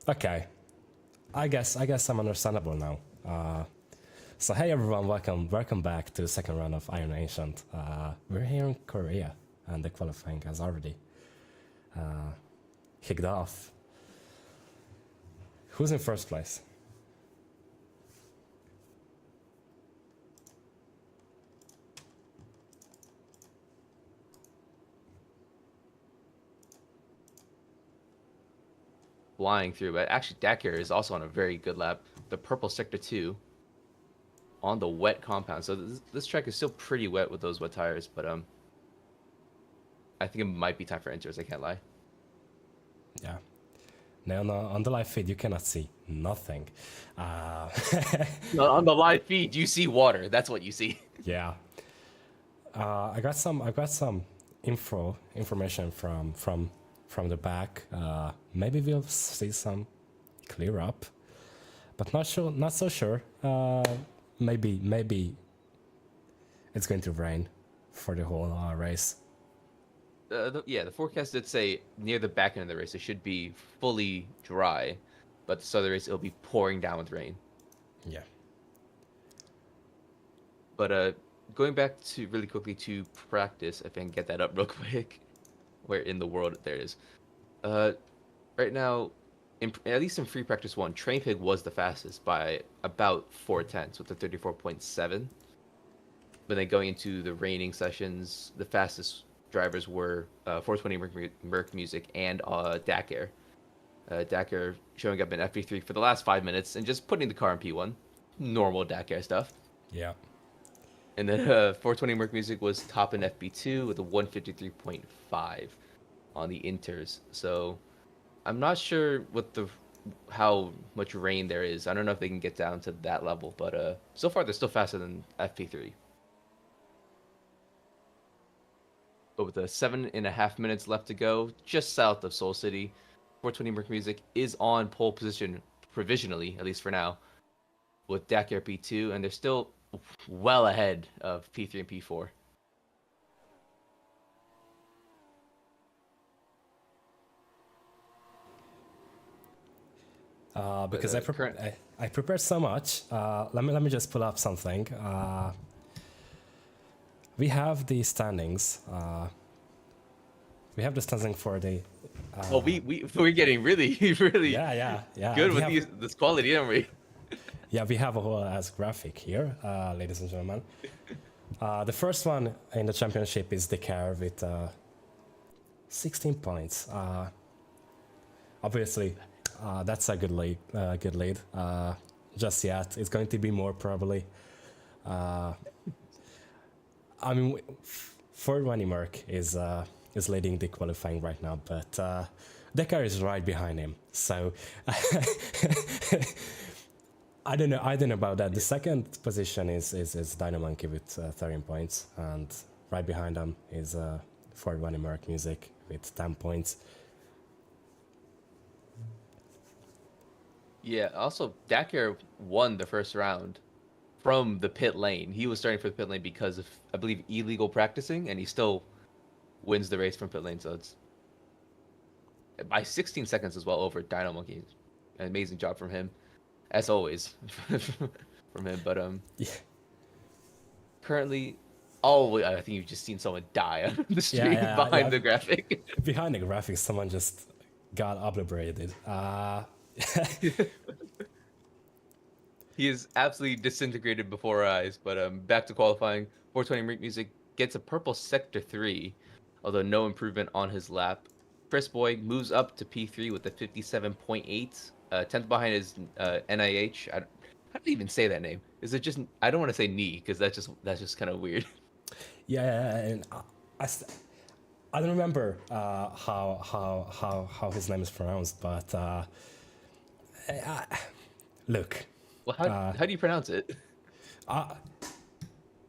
Okay, I guess I'm understandable now. So hey everyone, welcome back to the second round of Iron Ancient. We're here in Korea, and the qualifying has already kicked off. Who's in first place? Flying through, but actually Dakar is also on a very good lap. The purple sector 2 on the wet compound. So this track is still pretty wet with those wet tires, but I think it might be time for inters, I can't lie. Yeah. Now on the live feed you cannot see nothing. On the live feed, you see water. That's what you see. Yeah. I got some information from the back. Maybe we'll see some clear up, but not so sure. Maybe it's going to rain for the whole race. The forecast did say near the back end of the race it should be fully dry, but the start of the race it'll be pouring down with rain. Yeah. But going back to really quickly to practice, if I can get that up real quick, where in the world there it is. Right now, at least in free practice one, Train Pig was the fastest by about 4/10 with the 34.7. But then going into the raining sessions, the fastest drivers were 420 Merc Music and Dakar. Dakar showing up in FP3 for the last 5 minutes and just putting the car in P1. Normal Dakar stuff. Yeah. And then 420 Merc Music was top in FP2 with a 153.5 on the inters. So I'm not sure what how much rain there is. I don't know if they can get down to that level, but so far they're still faster than FP3. But with 7.5 minutes left to go, just south of Seoul City, 420 Merc Music is on pole position provisionally, at least for now, with Dakar P2, and they're still well ahead of P3 and P4. Because I prepared so much. Let me just pull up something. We have the standings. We have the standing for the. Well, we're getting really really Yeah. good with this quality, aren't we? Yeah, we have a whole ass graphic here, ladies and gentlemen. The first one in the championship is Dakar with 16 points. Obviously, that's a good lead. Good lead. Just yet, it's going to be more probably. I mean, Ford Merc is leading the qualifying right now, but Dakar is right behind him. So I don't know about that. The second position is Dynamonkey with 13 points, and right behind them is Ford Merc Music with 10 points. Yeah. Also, Dakar won the first round from the pit lane. He was starting for the pit lane because of, I believe, illegal practicing, and he still wins the race from pit lane. So it's by 16 seconds as well over Dynamonkey. An amazing job from him, as always, from him. But Yeah. currently, I think you've just seen someone die on the street behind the graphic. Behind the graphic, someone just got obliterated. He is absolutely disintegrated before our eyes. But back to qualifying. 420 Merc Music gets a purple sector 3, although no improvement on his lap. Chris Boy moves up to P3 with a 57.8. 10th behind is NIH. I don't even say that name. Is it just? I don't want to say Ni because that's just kind of weird. Yeah, and I don't remember how his name is pronounced, but look. Well, how do you pronounce it? I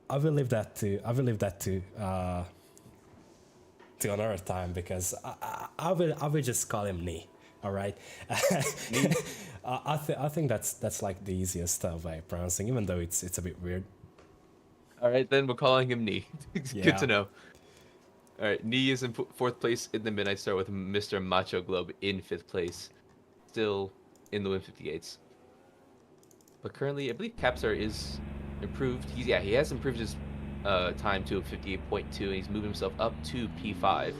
will leave that to another time because I will just call him Ni. All right. I think that's like the easiest way of pronouncing, even though it's a bit weird. All right, then we're calling him Ni. Yeah. Good to know. All right, Ni is in fourth place in the Midnight Star with Mr. Macho Globe in fifth place. Still in the 158s. But currently, I believe Capstar is improved. He has improved his time to a 58.2, and he's moved himself up to P5,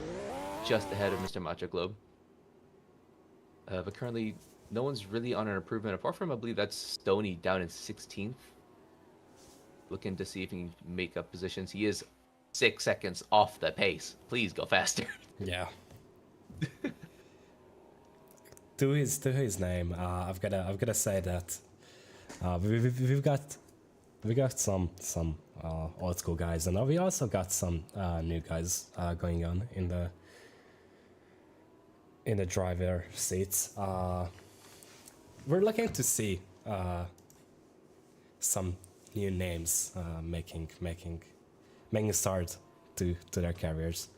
just ahead of Mr. Macho Globe. But currently, no one's really on an improvement apart from, I believe that's Stony down in 16th. Looking to see if he can make up positions. He is 6 seconds off the pace. Please go faster. Yeah. to his name, I've gotta say that we've got some old school guys, and we also got some new guys going on in the driver seats. We're looking to see some new names making a start to their careers.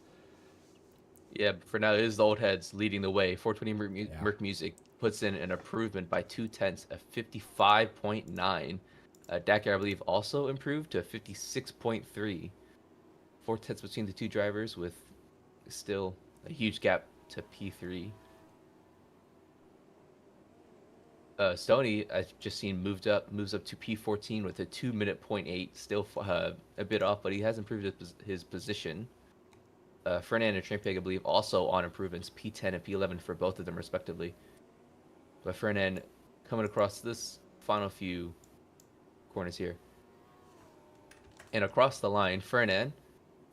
Yeah, but for now, it is the old heads leading the way. 420 Merc Music puts in an improvement by 0.2 of 55.9. Dakar, I believe, also improved to 56.3. 0.4 between the two drivers, with still a huge gap to P3. Stony, I've just seen moves up to P14 with a 2-minute 0.8, still a bit off, but he has improved his position. Fernand and Trampeg, I believe, also on improvements, P10 and P11 for both of them respectively. But Fernand coming across this final few corners here, and across the line, Fernand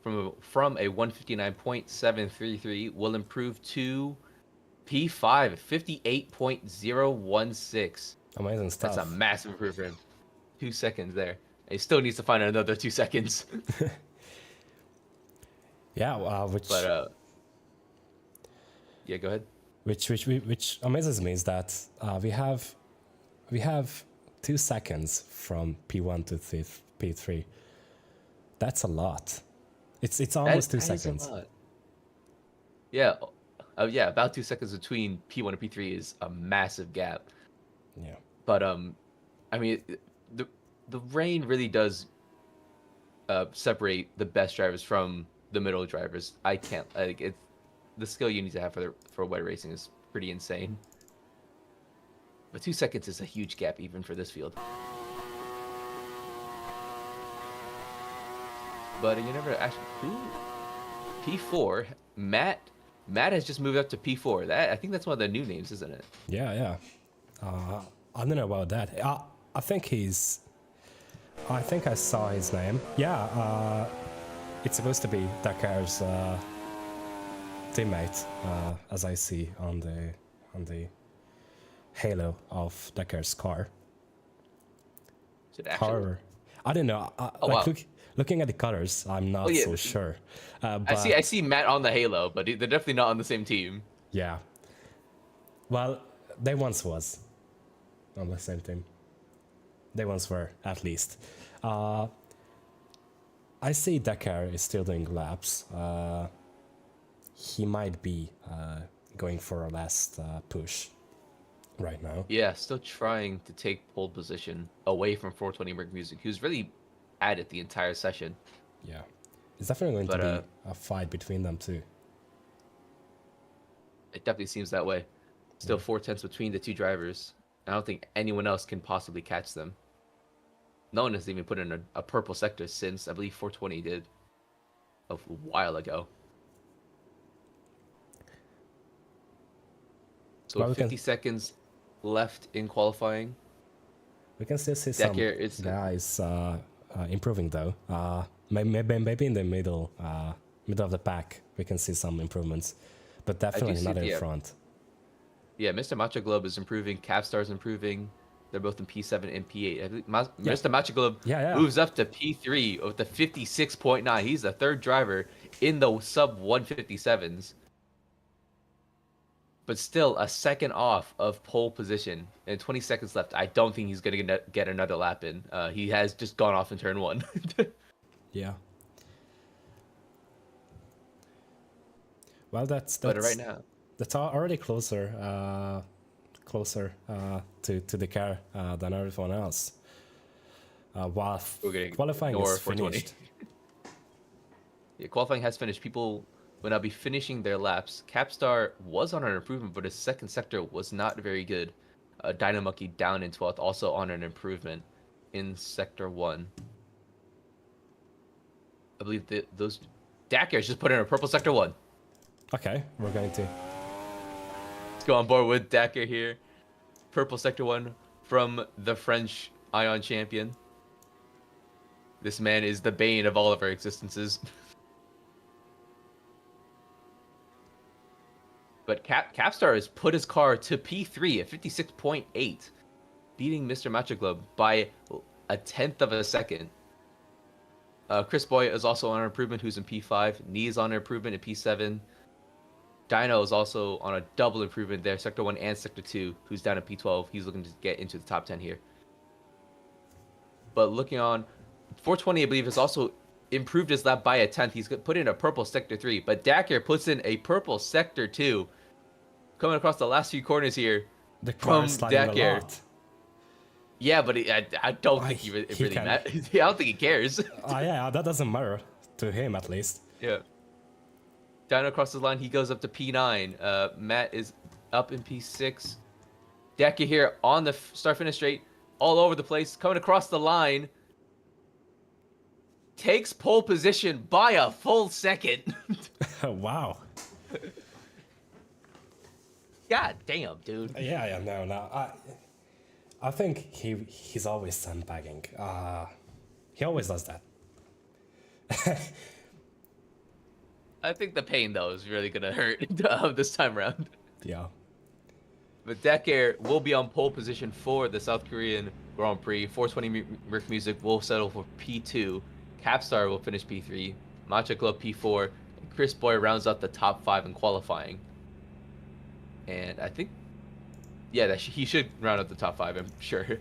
from a 159.733 will improve to P5, 58.016. Amazing stuff. That's a massive improvement. 2 seconds there. And he still needs to find another 2 seconds. Yeah, yeah, go ahead. Which amazes me is that we have 2 seconds from P1 to P3. That's a lot. It's almost 2 seconds. Yeah, yeah, about 2 seconds between P1 and P3 is a massive gap. Yeah. But I mean, the rain really does separate the best drivers from the middle drivers. I can't like it's the skill you need to have for wet racing is pretty insane. But 2 seconds is a huge gap even for this field. But you never actually P4 Matt has just moved up to P4. That I think that's one of the new names, isn't it? Yeah. I don't know about that. I think I saw his name. Yeah. It's supposed to be Dakar's teammate, as I see on the halo of Dakar's car. Is it actually? However, I don't know. Looking at the colors, I'm not so sure. But I see Matt on the halo, but they're definitely not on the same team. Yeah. Well, they once was on the same team. They once were, at least. I see Dakar is still doing laps. He might be going for a last push right now. Yeah, still trying to take pole position away from 420 Merc Music, who's really at it the entire session. Yeah. It's definitely going to be a fight between them too. It definitely seems that way. Still 0.4 between the two drivers. I don't think anyone else can possibly catch them. No one has even put in a purple sector since, I believe, 420 did a while ago. So well, 50 seconds left in qualifying. We can still see some guys improving though. Maybe in the middle of the pack we can see some improvements, but definitely not in front. Yeah, Mr. Macho Globe is improving. Capstar's improving. They're both in P7 and P8. Mr. Macho Globe moves up to P3 with the 56.9. He's the third driver in the sub 157s. But still a second off of pole position and 20 seconds left. I don't think he's going to get another lap in. He has just gone off in turn 1. Yeah. Well, that's but right now. That's already closer to the car than everyone else. While qualifying is finished. Yeah, qualifying has finished. People will now be finishing their laps. Capstar was on an improvement, but his second sector was not very good. Dynamonkey down in 12th, also on an improvement in Sector 1. I believe that those Dakars just put in a purple Sector 1. Okay, we're going to. Let's go on board with Dakar here. Purple Sector 1 from the French Ion champion. This man is the bane of all of our existences. But Capstar has put his car to P3 at 56.8, beating Mr. Matcha Club by a tenth of a second. Chris Boy is also on an improvement, who's in P5. Nee is on an improvement in P7. Dino is also on a double improvement there, Sector 1 and Sector 2, who's down at P12. He's looking to get into the top 10 here. But looking on, 420, I believe, has also improved his lap by a tenth. He's put in a purple Sector 3, but Dakar puts in a purple Sector 2. Coming across the last few corners here The car from is sliding a Dakar. lot. Yeah, but I don't think he really can. I don't think he cares. Yeah, that doesn't matter to him at least. Yeah. Down across the line, he goes up to P9. Matt is up in P6. Dakar here on the start-finish straight, all over the place, coming across the line. Takes pole position by a full second. Wow. God damn, dude. Yeah, no. I think he's always sandbagging. He always does that. I think the pain, though, is really going to hurt this time around. Yeah. But Dakar will be on pole position for the South Korean Grand Prix. 420 Merc Music will settle for P2. Capstar will finish P3. Matcha Club P4. And Chris Boy rounds out the top 5 in qualifying. And I think, yeah, he should round out the top 5, I'm sure.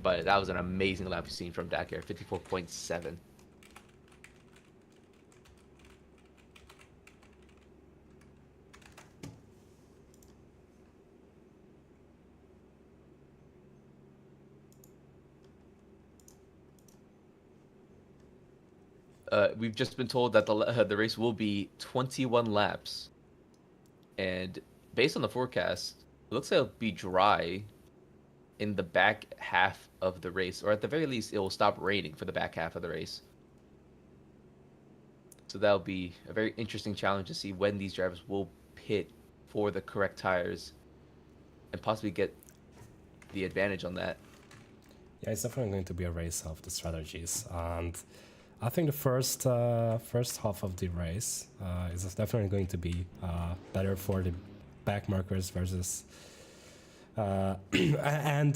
But that was an amazing lap we've seen from Dakar, 54.7. We've just been told that the race will be 21 laps. And based on the forecast, it looks like it'll be dry in the back half of the race, or at the very least, it will stop raining for the back half of the race. So that'll be a very interesting challenge to see when these drivers will pit for the correct tires and possibly get the advantage on that. Yeah, it's definitely going to be a race of the strategies, and I think the first half of the race is definitely going to be better for the back markers versus and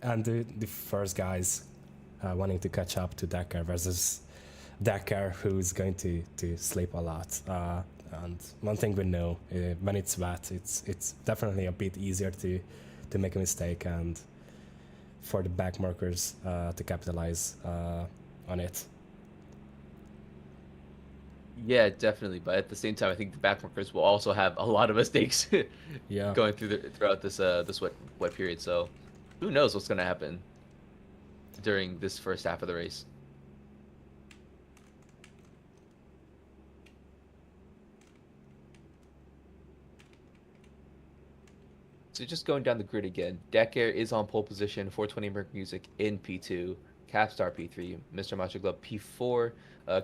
the first guys wanting to catch up to Dakar versus Dakar, who's going to sleep a lot. And one thing we know, when it's wet, it's definitely a bit easier to make a mistake, and for the back markers to capitalize on it. Yeah, definitely. But at the same time, I think the back markers will also have a lot of mistakes Yeah. going throughout this wet period. So who knows what's going to happen during this first half of the race. So just going down the grid again, Dakar is on pole position, 420 Merc Music in P2, Capstar P3, Mr. Matcha Club P4,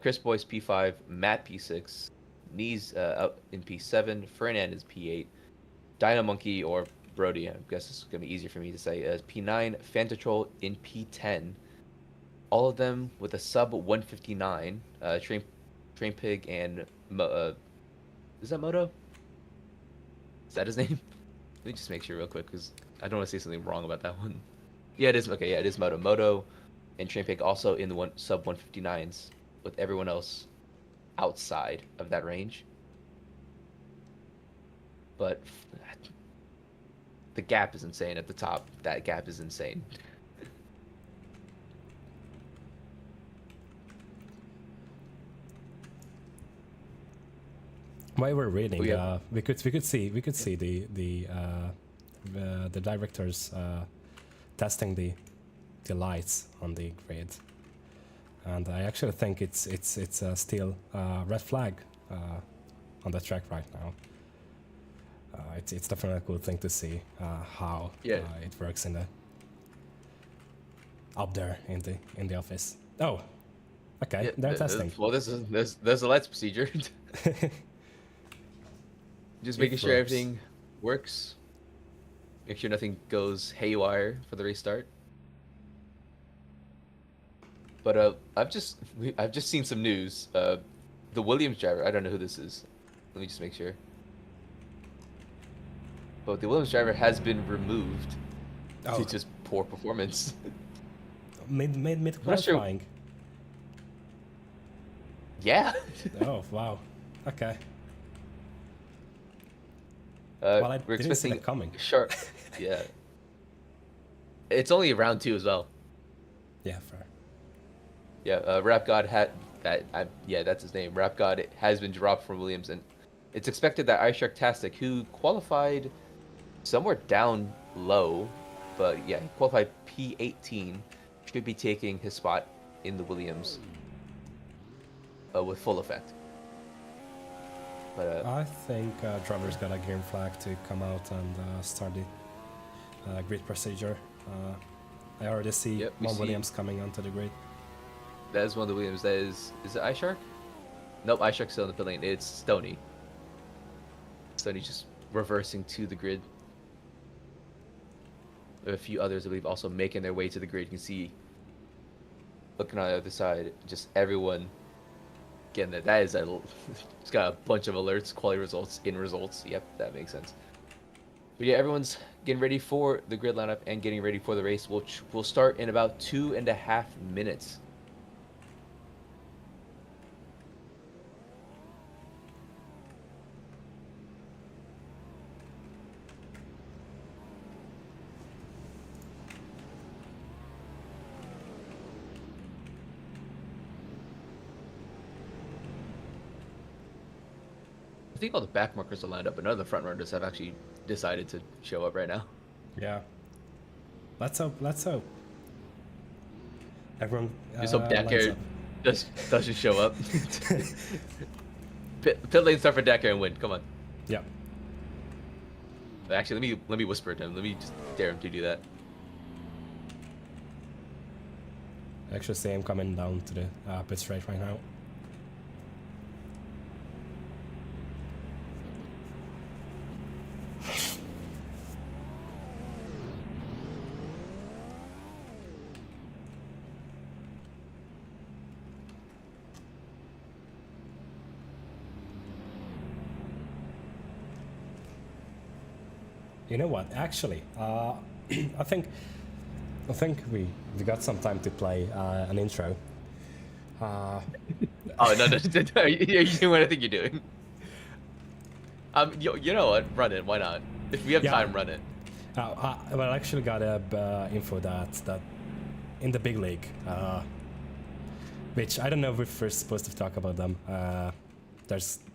Chris Boyce P5, Matt P6, Knees out in P7, Fernand is P8, Dynamonkey or Brody, I guess it's going to be easier for me to say, is P9, Fantatrol in P10. All of them with a sub 159, Train Pig and, is that Moto? Is that his name? Let me just make sure real quick, because I don't want to say something wrong about that one. Yeah, it is. Okay, yeah, it is Moto. Moto and Trainpig also in the sub 159s, with everyone else outside of that range. But the gap is insane at the top. That gap is insane. While we're reading, Oh, yeah. we could see the directors testing the lights on the grid, and I actually think it's still red flag on the track right now. It's definitely a cool thing to see how Yeah. it works in the up there in the office. Oh, okay, Yeah, they're testing. well, there's a lights procedure. Just making sure works. everything works. Make sure nothing goes haywire for the restart. But I've just seen some news. The Williams driver. I don't know who this is. Let me just make sure. But the Williams driver has been removed Oh, due to just poor performance. mid not sure- qualifying. Yeah. Oh wow. Okay. Well, I We're didn't see expecting that coming. sharp. Yeah. It's only round 2 as well. Yeah, fair. Yeah, Rap God had that. Yeah, that's his name. Rap God has been dropped from Williams, and it's expected that iSharktastic, who qualified somewhere down low, but yeah, he qualified P18, should be taking his spot in the Williams with full effect. But I think driver's got a green flag to come out and start the grid procedure. I already see Yep, we Mon see- Williams coming onto the grid. that is one of the Williams. That is it iShark? Nope, iShark's still in the pit lane. It's Stony. Stony just reversing to the grid. A few others, I believe, also making their way to the grid. You can see, looking on the other side, just everyone getting there. That is it's got a bunch of alerts, quality results, in results. Yep, that makes sense. But yeah, everyone's getting ready for the grid lineup and getting ready for the race. We'll start in about 2.5 minutes. I think all the back markers are lined up, but none of the front runners have actually decided to show up right now. Yeah. Let's hope. Let's hope. Everyone. Just hope lines Dakar up. doesn't show up. Pit lane start for Dakar and win. Come on. Yeah. Actually, let me whisper to him. Let me just dare him to do that. I actually see him coming down to the pit straight right now. You know what? Actually, I think we got some time to play an intro. Oh no, you're doing what I think you're doing. You know what? Run it. Why not? If we have Yeah. time, run it. Well, I actually got info that in the big league, which I don't know if we're supposed to talk about them.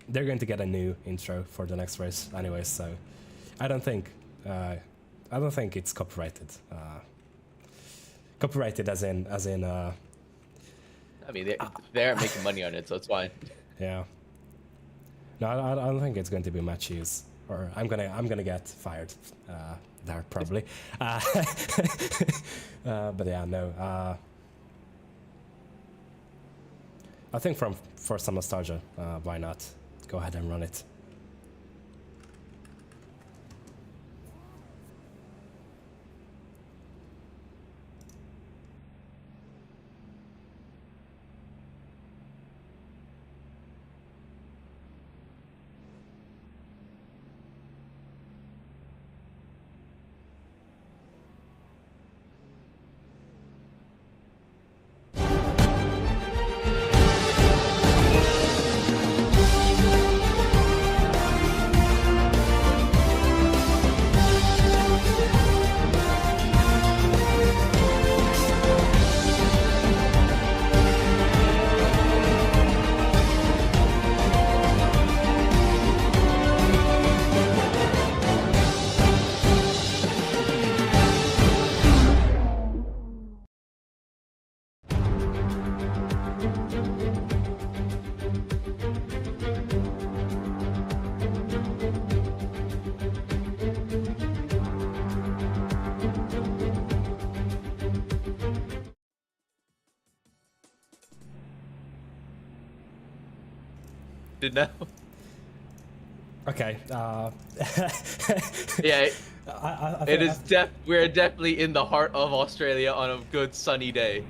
They're going to get a new intro for the next race anyway, so I don't think it's copyrighted. Copyrighted as in I mean, they aren't making money on it, so it's fine. yeah. No, I don't think it's going to be match use, or I'm gonna get fired there probably. But yeah, no. I think for some nostalgia, why not go ahead and run it? now. Okay. Yeah, I it think, is we're definitely in the heart of Australia on a good sunny day.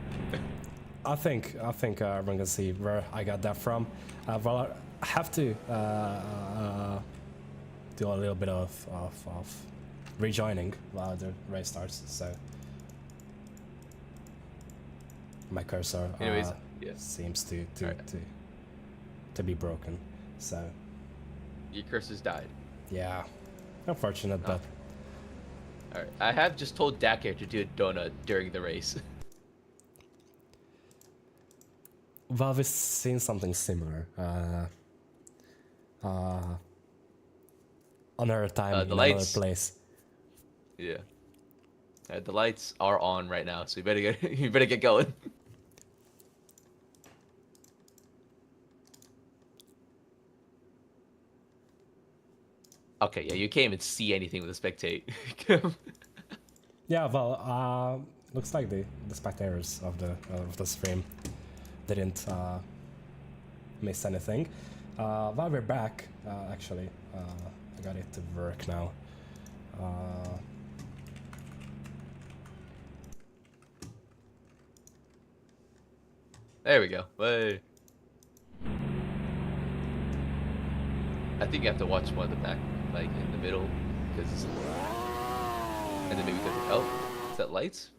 I think everyone can see where I got that from. Well, I have to do a little bit of rejoining while the race starts. So my cursor Anyways, yeah, seems to Alright. to be broken. So your curses died. yeah, unfortunate, but All right, I have just told Dakar to do a donut during the race. well, we've seen something similar. Another time The in another lights. place. Yeah, the lights are on right now, so you better get you better get going. Okay, yeah, you can't even see anything with the spectate. Yeah, well, looks like the spectators of the stream didn't miss anything. While we're back, actually, I got it to work now. There we go. Hey. I think you have to watch one of the back, like in the middle, because and then maybe go. Oh, is that lights?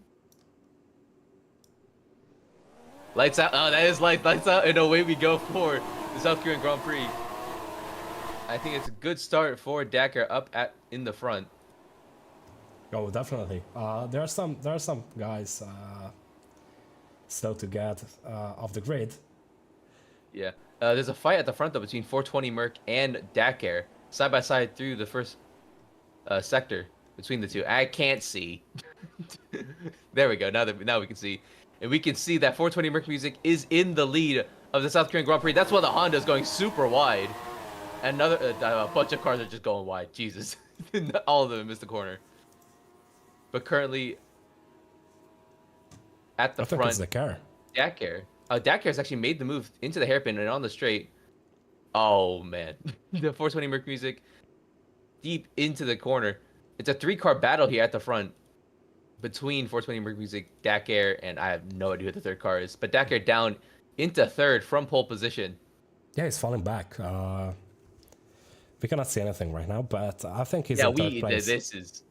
Lights out. Oh, that is lights out, and away we go for the South Korean Grand Prix. I think it's a good start for Dakar up in the front. Oh, definitely. There are some guys slow to get off the grid. Yeah. There's a fight at the front though between 420 Merc and Dakar, side by side through the first sector between the two. I can't see. There we go. Now we can see, and we can see that 420 Merc Music is in the lead of the South Korean Grand Prix. That's why the Honda is going super wide. Another a bunch of cars are just going wide. Jesus, all of them missed the corner. But currently, at the I think front, it's the car. Dakar. Dakar's actually made the move into the hairpin and on the straight. Oh man, the 420 Merc Music deep into the corner. It's a 3-car battle here at the front between 420 Merc Music, Dakar, and I have no idea who the third car is. But Dakar down into third from pole position. Yeah, he's falling back. We cannot see anything right now, but I think he's Yeah, in third place. this is.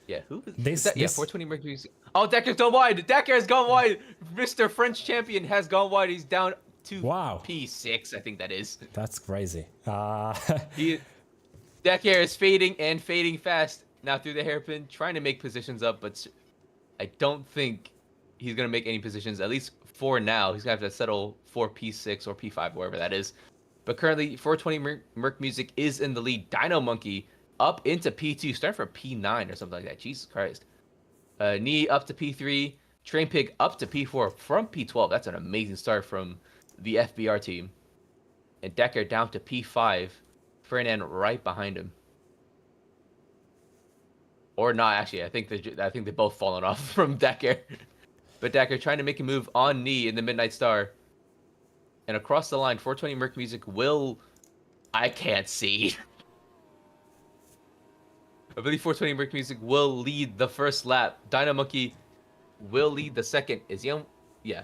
Yeah, who is This- that? Yeah, this- 420 Merc Music. Oh, Dakar's gone wide. Dakar has gone wide. Mr. French champion has gone wide. He's down to Wow. P6, I think that is. That's crazy. Dakar is fading and fading fast now through the hairpin, trying to make positions up, but I don't think he's gonna make any positions. At least for now, he's gonna have to settle for P6 or P5, wherever that is. But currently, 420 Merc Music is in the lead. Dino Monkey up into P2, starting for P9 or something like that. Jesus Christ. Knee up to P3. Train Pig up to P4 from P12. That's an amazing start from the FBR team. And Decker down to P5. Ferdinand right behind him. Or not, actually. I think they both fallen off from Decker. But Decker trying to make a move on Knee in the Midnight Star. And across the line, 420 Merc Music will... I can't see. I believe 420 Merc Music will lead the first lap. Dino Monkey will lead the second. Is he on? Yeah.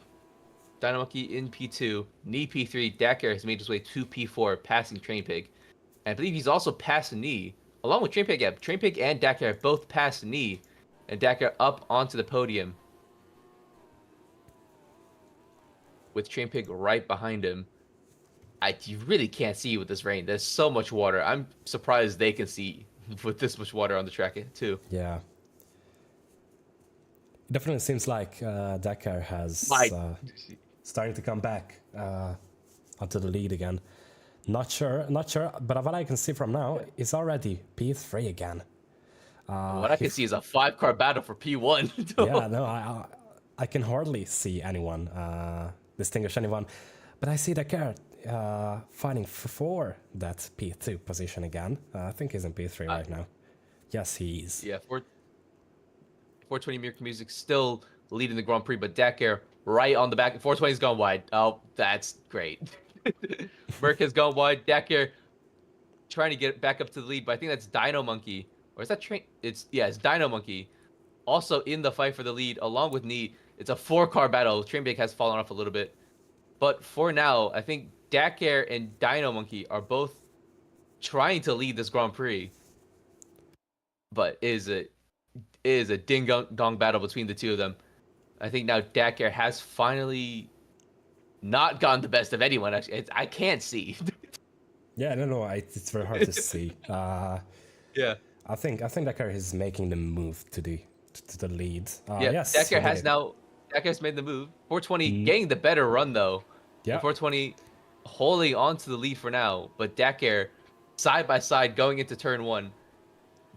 Dino Monkey in P2. Knee P3. Dakar has made his way to P4, passing Train Pig. And I believe he's also passed Knee. Along with Train Pig, yeah. Train Pig and Dakar have both passed Knee. And Dakar up onto the podium. With Train Pig right behind him. You really can't see with this rain. There's so much water. I'm surprised they can see with this much water on the track too. Yeah. It definitely seems like Dakar has starting to come back onto the lead again. Not sure, but what I can see from now is already P3 again. What I can see is a 5-car battle for P1. Yeah, no, I can hardly see anyone, distinguish anyone, but I see Dakar fighting for that P2 position again. I think he's in P3 right now. Yes, he is. Yeah, 420 Merc Music still leading the Grand Prix, but Dakar right on the back. 420's gone wide. Oh, that's great. Merc has gone wide. Dakar trying to get back up to the lead, but I think that's Dino Monkey. Or is that Train? It's Dino Monkey. Also in the fight for the lead, along with Knee. It's a 4-car battle. Trainbake has fallen off a little bit. But for now, I think Dakar and Dino Monkey are both trying to lead this Grand Prix. But it is a ding dong battle between the two of them. I think now Dakar has finally not gotten the best of anyone. Actually, I can't see. Yeah, no, it's very hard to see. Yeah. I think Dakar is making the move to the lead. Yeah. Yes, Dakar he has did. now. Dakar's made the move. 420 getting the better run though. Yeah. 420 holding on to the lead for now, but Dakar side by side going into turn 1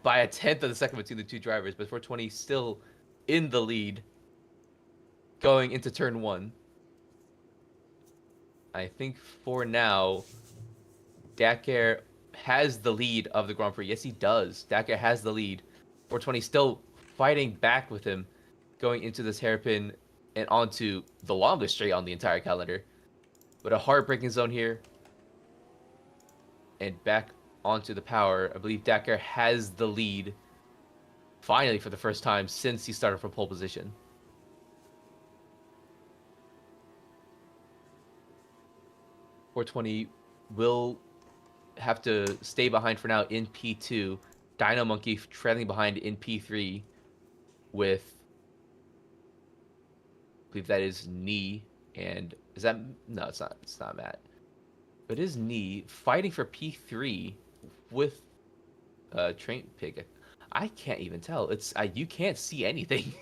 by a tenth of the second between the two drivers, but 420 still in the lead going into turn 1. I think for now, Dakar has the lead of the Grand Prix. Yes, he does. Dakar has the lead. 420 still fighting back with him going into this hairpin and onto the longest straight on the entire calendar. But a heartbreaking zone here. And back onto the power. I believe Dakar has the lead finally for the first time since he started from pole position. .420 will have to stay behind for now in P2. Dino Monkey trailing behind in P3 with, I believe that is Knee, and is that, no, it's not Matt, but it is Knee fighting for P3 with Train Pig. I can't even tell. It's you can't see anything.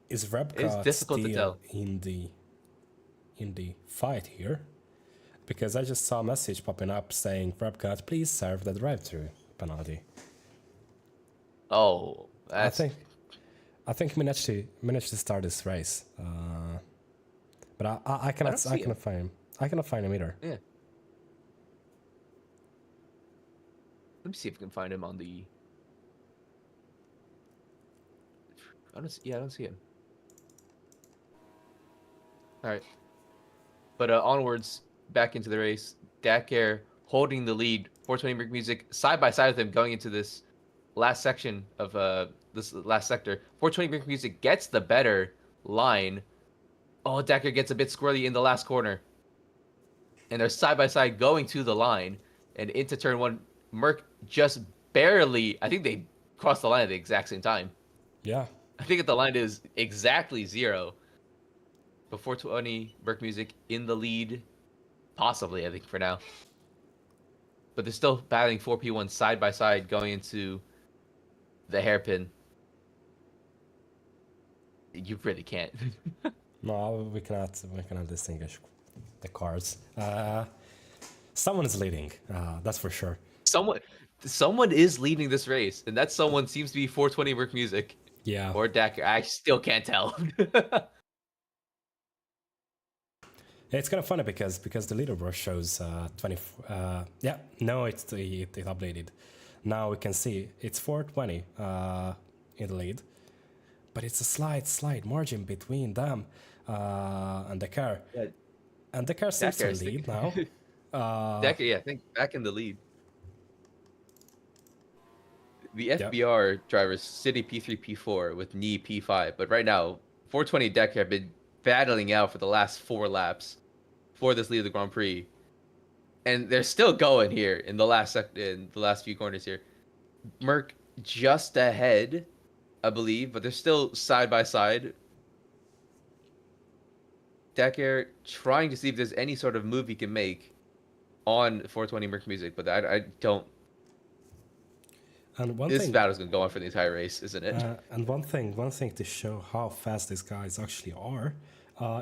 Is Rebka It's difficult to still tell. in the fight here? Because I just saw a message popping up saying Rebka, please serve the drive-through penalty. Oh, that's... I think managed to start this race, but I cannot find him. I cannot find him either. Yeah. Let me see if I can find him on the. I don't see him. All right, but onwards back into the race. Dakar holding the lead. 420 Brick Music side by side with him going into this last section of this last sector. 420 Brick Music gets the better line. Oh, Dakar gets a bit squirrely in the last corner, and they're side by side going to the line and into turn 1. Merc just barely. I think they crossed the line at the exact same time. Yeah. I think the line is exactly 0. Before 20, Merc Music in the lead, possibly, I think, for now. But they're still battling 4P1 side by side going into the hairpin. You really can't. No, we cannot distinguish the cars. Someone is leading, that's for sure. Someone is leading this race, and that someone seems to be 420 Merc Music. Yeah. Or Dakar. I still can't tell. Yeah, it's kind of funny because the leaderboard shows 20. Yeah, no, it updated. Now we can see it's 420 in the lead, but it's a slight margin between them and the car. Yeah. And the car seems to lead now. Dakar, yeah, I think back in the lead. The FBR drivers sitting P3, P4 with Knee P5, but right now 420 Dakar have been battling out for the last 4 laps for this lead of the Grand Prix, and they're still going here in the last few corners here. Merc just ahead, I believe, but they're still side by side. Dakar trying to see if there's any sort of move he can make on 420 Merc Music, but I don't. And this battle's gonna go on for the entire race, isn't it? And one thing to show how fast these guys actually are,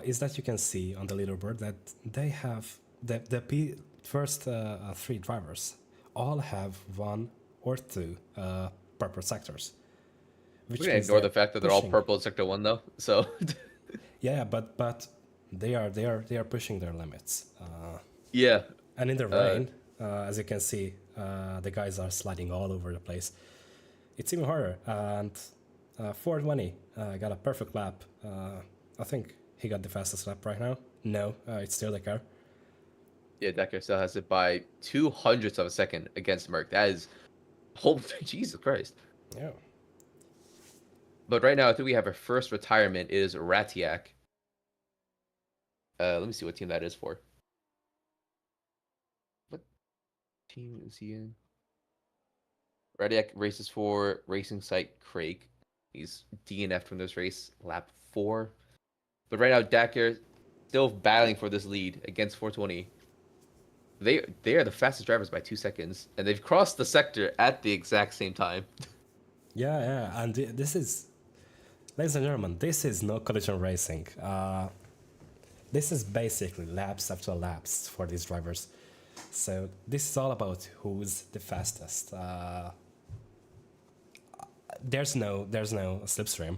is that you can see on the leaderboard that they have the first 3 drivers all have 1 or 2 purple sectors. We're gonna ignore the fact that they're all purple in sector 1, though. So. Yeah, but they are pushing their limits. Yeah. And in the rain, as you can see, the guys are sliding all over the place. It's even harder. And 420 got a perfect lap. I think he got the fastest lap right now. No, it's still the car. Yeah, Decker still has it by 200ths of a second against Merc. That is, holy Jesus Christ. Yeah. But right now, I think we have our first retirement is Ratiak. Let me see what team that is for. What team is he in? Ratiak races for Racing Site Craig. He's DNF'd from this race, lap 4. But right now, Dakar still battling for this lead against 420. They are the fastest drivers by 2 seconds, and they've crossed the sector at the exact same time. Yeah, yeah, and this is, ladies and gentlemen, this is no collision racing. This is basically laps after laps for these drivers. So this is all about who's the fastest. There's no slipstream,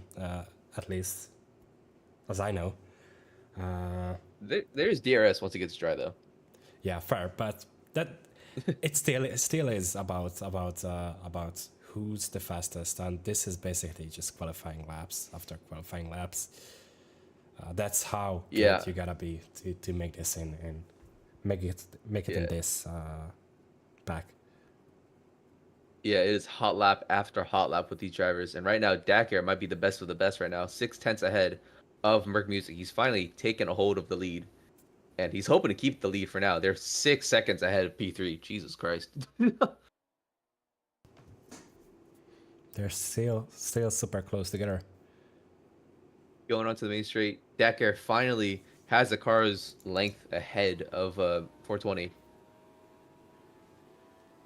at least as I know. There's DRS once it gets dry, though. Yeah, fair, but that it still is about who's the fastest, and this is basically just qualifying laps after qualifying laps. That's how good Yeah. you gotta be to make this in make it in Yeah. this pack. Yeah, it is hot lap after hot lap with these drivers. And right now, Dakar might be the best of the best right now. 6 tenths ahead of Merc Music. He's finally taken a hold of the lead. And he's hoping to keep the lead for now. They're 6 seconds ahead of P3. Jesus Christ. They're still super close together. Going on to the main straight, Dakar finally has the car's length ahead of 420.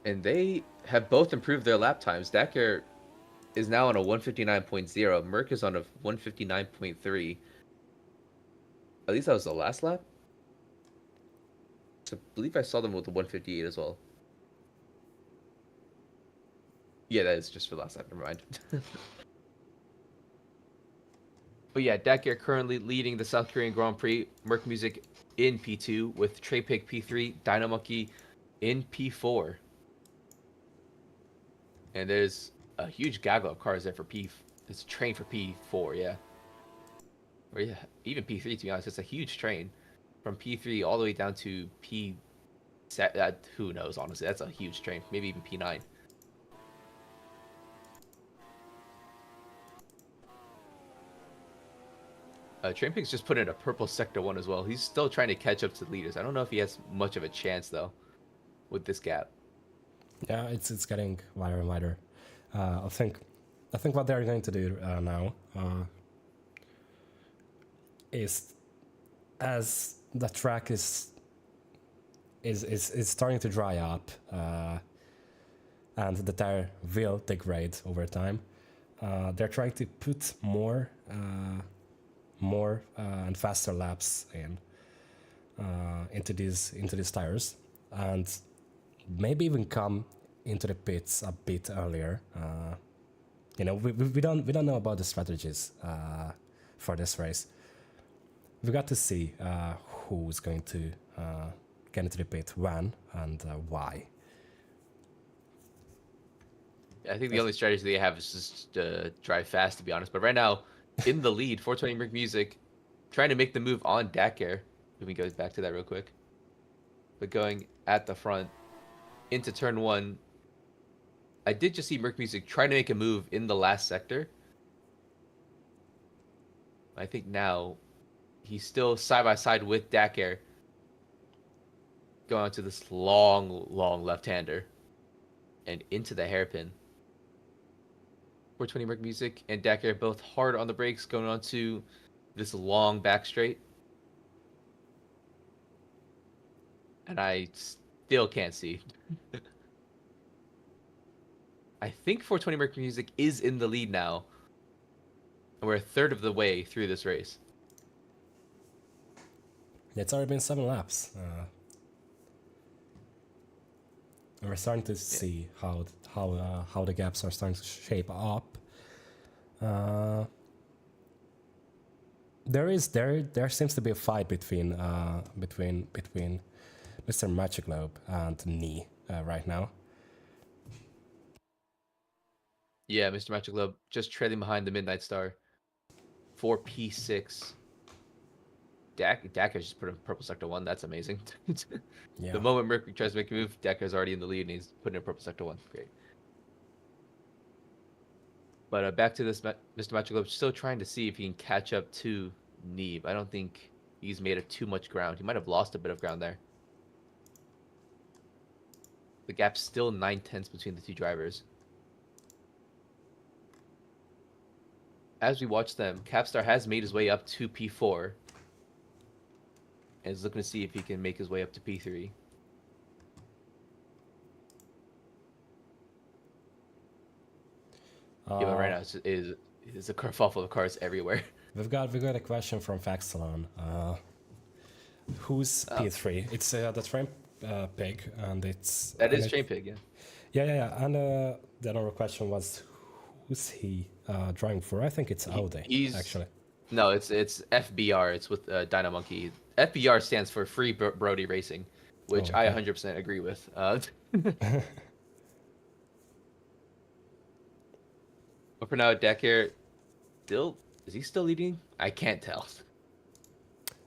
And they have both improved their lap times. Dakar is now on a 159.0. Merc is on a 159.3. At least that was the last lap. I believe I saw them with the 158 as well. Yeah, that is just for last lap. Never mind. But yeah, Dakar currently leading the South Korean Grand Prix. Merc Music in P2 with Trey Pig P3, Dynamonkey in P4. And there's a huge gaggle of cars there for P. It's a train for P4, yeah. Or yeah, even P3 to be honest. It's a huge train from P3 all the way down to P. Who knows? Honestly, that's a huge train. Maybe even P9. Trainpig's just put in a purple sector 1 as well. He's still trying to catch up to the leaders. I don't know if he has much of a chance though, with this gap. Yeah, it's getting wider and wider. I think what they're going to do now is, as the track is starting to dry up and the tire will degrade over time, they're trying to put more and faster laps into these tires, and maybe even come into the pits a bit earlier. We don't know about the strategies for this race. We got to see who's going to get into the pit when and why. I think the only strategy they have is just drive fast, to be honest. But right now, in the lead, 420 Merc Music trying to make the move on Dakar. Let me go back to that real quick. But going at the front into turn 1, I did just see Merc Music trying to make a move in the last sector. I think now he's still side by side with Dakar. Going on to this long left-hander and into the hairpin. 420 Merc Music and Dakar both hard on the brakes going on to this long back straight. And I still can't see. I think 420 Merc Music is in the lead now. And we're a third of the way through this race. It's already been 7 laps. And we're starting to see how the gaps are starting to shape up. There seems to be a fight between Mr. Magic Globe and Nee right now. Yeah, Mr. Magic Globe just trailing behind the Midnight Star for P6. Dakar's just put in purple sector 1. That's amazing. Yeah. The moment Mercury tries to make a move, Dakar's already in the lead and he's putting in purple sector 1. Great. But back to this, Mr. Machiglobe still trying to see if he can catch up to Neeb. I don't think he's made up too much ground. He might have lost a bit of ground there. The gap's still 9/10 between the two drivers. As we watch them, Capstar has made his way up to P4 and is looking to see if he can make his way up to P3. Yeah, but right now it's a kerfuffle of cars everywhere. We've got a question from Faxalon. Who's P3? It's the Train Pig, and it's That is Train Pig, yeah. Yeah. And the other question was, who's he driving for? I think it's Audi. Actually. No, it's FBR. It's with Dynamonkey. FBR stands for Free Brody Racing, which I 100% agree with. But for now, Dakar is he still leading? I can't tell.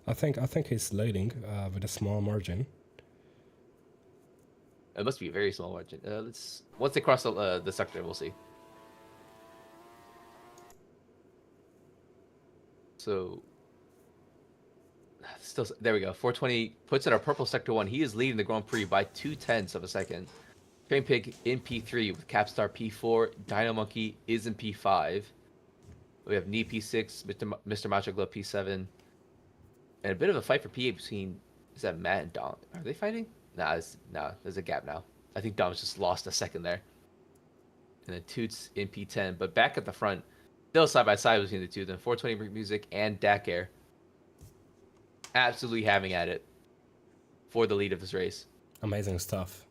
I think he's leading with a small margin. It must be a very small margin. Once they cross the sector, we'll see. So still, there we go. 420 puts in our purple sector 1. He is leading the Grand Prix by 0.2 of a second. Train Pig in P3 with Capstar P4. Dynamonkey is in P5. We have Knee P6, Mr. Macho Glove P7, and a bit of a fight for P8 between, is that Matt and Dom? Are they fighting? Nah, there's a gap now. I think Dom's just lost a second there. And then Toots in P10, but back at the front, still side by side between the two. Then 420 Music and Dakar absolutely having at it for the lead of this race. Amazing stuff.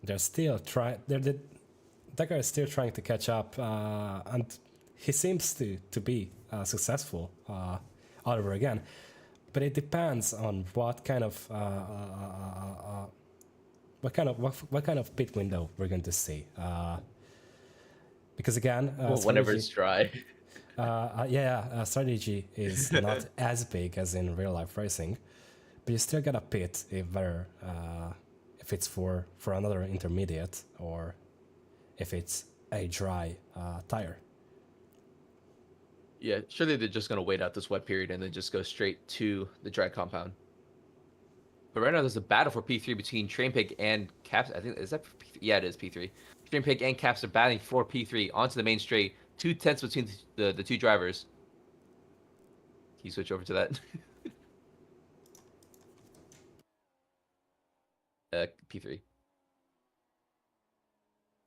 They're still trying. Dakar is still trying to catch up, and he seems to be successful all over again. But it depends on what kind of pit window we're going to see. Because again, Whenever it's dry. Strategy is not as big as in real life racing, but you still get a pit if it's for another intermediate or if it's a dry tire. Yeah, surely they're just gonna wait out this wet period and then just go straight to the dry compound. But right now there's a battle for P3 between Train Pig and Caps. I think is that P3? Yeah, it is P3. Train Pig and Caps are battling for P3 onto the main straight. 0.2 between the two drivers. Can you switch over to that? P3.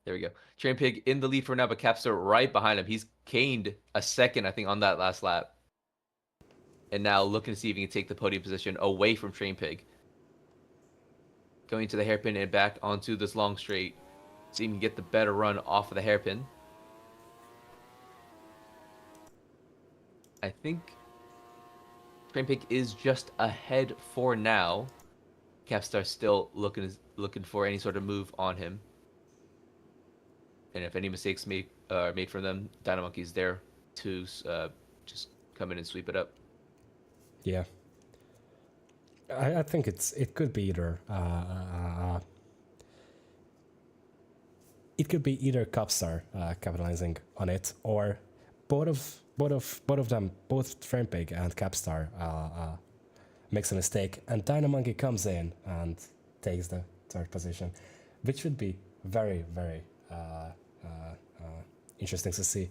There we go. Train Pig in the lead for now, but Caps are right behind him. He's gained a second, I think, on that last lap. And now looking to see if he can take the podium position away from Train Pig. Going to the hairpin and back onto this long straight. See if he can get the better run off of the hairpin. I think Train Pig is just ahead for now. Capstar still looking for any sort of move on him. And if any mistakes made from them, Dynamonkey's there to just come in and sweep it up. Yeah. I think it could be either Capstar capitalizing on it, or both of them, both Train Pig and Capstar makes a mistake, and Dynamonkey comes in and takes the third position, which would be very, very interesting to see.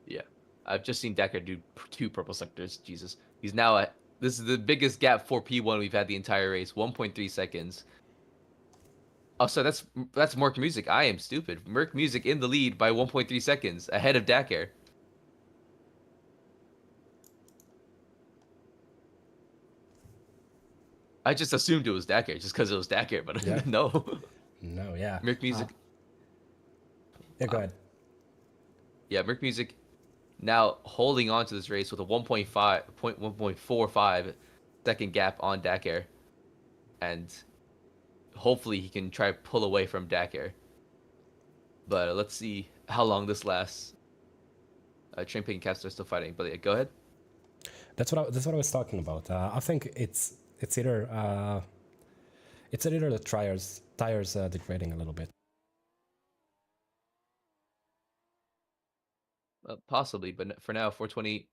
Yeah, I've just seen Dakar do 2 purple sectors. Jesus, he's now at. This is the biggest gap for P1 we've had the entire race. 1.3 seconds. Oh, so that's Merc Music. I am stupid. Merc Music in the lead by 1.3 seconds, ahead of Dakar. I just assumed it was Dakar just because it was Dakar, but Yeah. no. No, yeah. Merc Music. Yeah, go ahead. Yeah, Merc Music now holding on to this race with a 1.45 second gap on Dakar. And hopefully he can try to pull away from Dakar. But let's see how long this lasts. Train Pig and Caps are still fighting. But yeah, go ahead. that's what I was talking about. I think it's either the tires degrading a little bit. Possibly, but for now, 420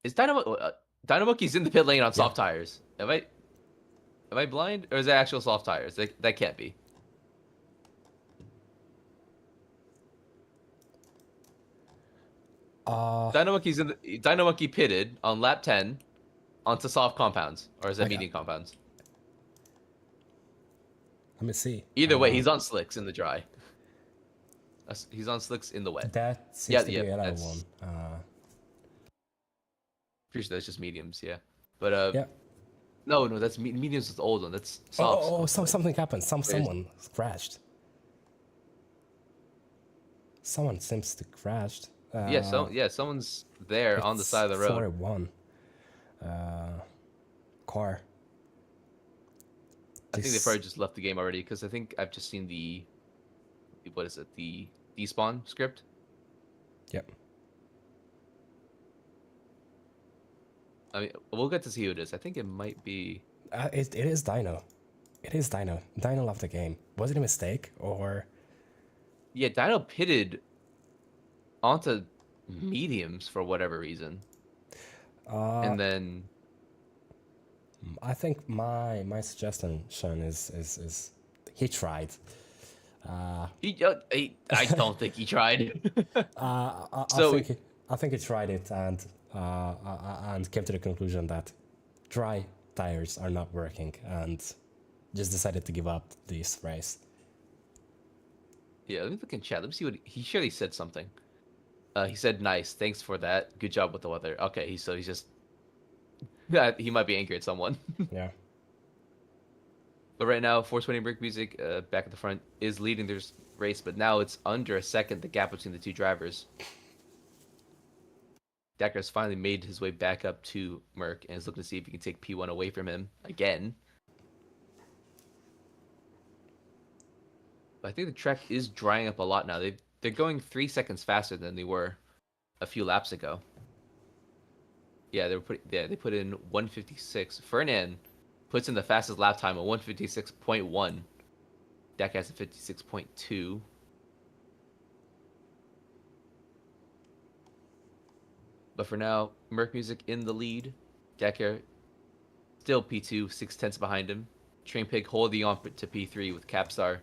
is Dynamonkey's in the pit lane on soft tires. Am I blind, or is that actual soft tires? That can't be. Dynamonkey pitted on lap 10 onto soft compounds, or is that I got- medium compounds? Let me see. Either way, he's on slicks in the dry. He's on slicks in the wet. That seems Yeah, to yeah, be another that's- one. Pretty sure that's just mediums, yeah. But Yeah. no, that's mediums is the old one. That's Oh, softs. something happened. Someone crashed. Someone seems to crashed. Someone's there on the side of the road. 41. Car. I think they probably just left the game already because I think I've just seen the despawn script. Yep. I mean, we'll get to see who it is. I think it might be. It is Dino. It is Dino. Dino left the game. Was it a mistake or? Yeah, Dino pitted onto mediums for whatever reason, and then I think my suggestion, Sean, is he tried. I don't think he tried. I think he tried it and came to the conclusion that dry tires are not working and just decided to give up this race. Yeah, let me look in chat. Let me see what he surely said something. He said, "Nice, thanks for that. Good job with the weather." Okay, he's just he might be angry at someone. Yeah. But right now, 420 Brick Music back at the front is leading this race, but now it's under a second the gap between the two drivers. Dakkar's finally made his way back up to Merc and is looking to see if he can take P1 away from him again. But I think the track is drying up a lot now. They're going 3 seconds faster than they were a few laps ago. Yeah, they put in 156. Fernand puts in the fastest lap time at 156.1. Dakkar has a 56.2. But for now, Merc Music in the lead. Dakkar still P2, 6/10 behind him. Train Pig holding on to P3 with Capstar.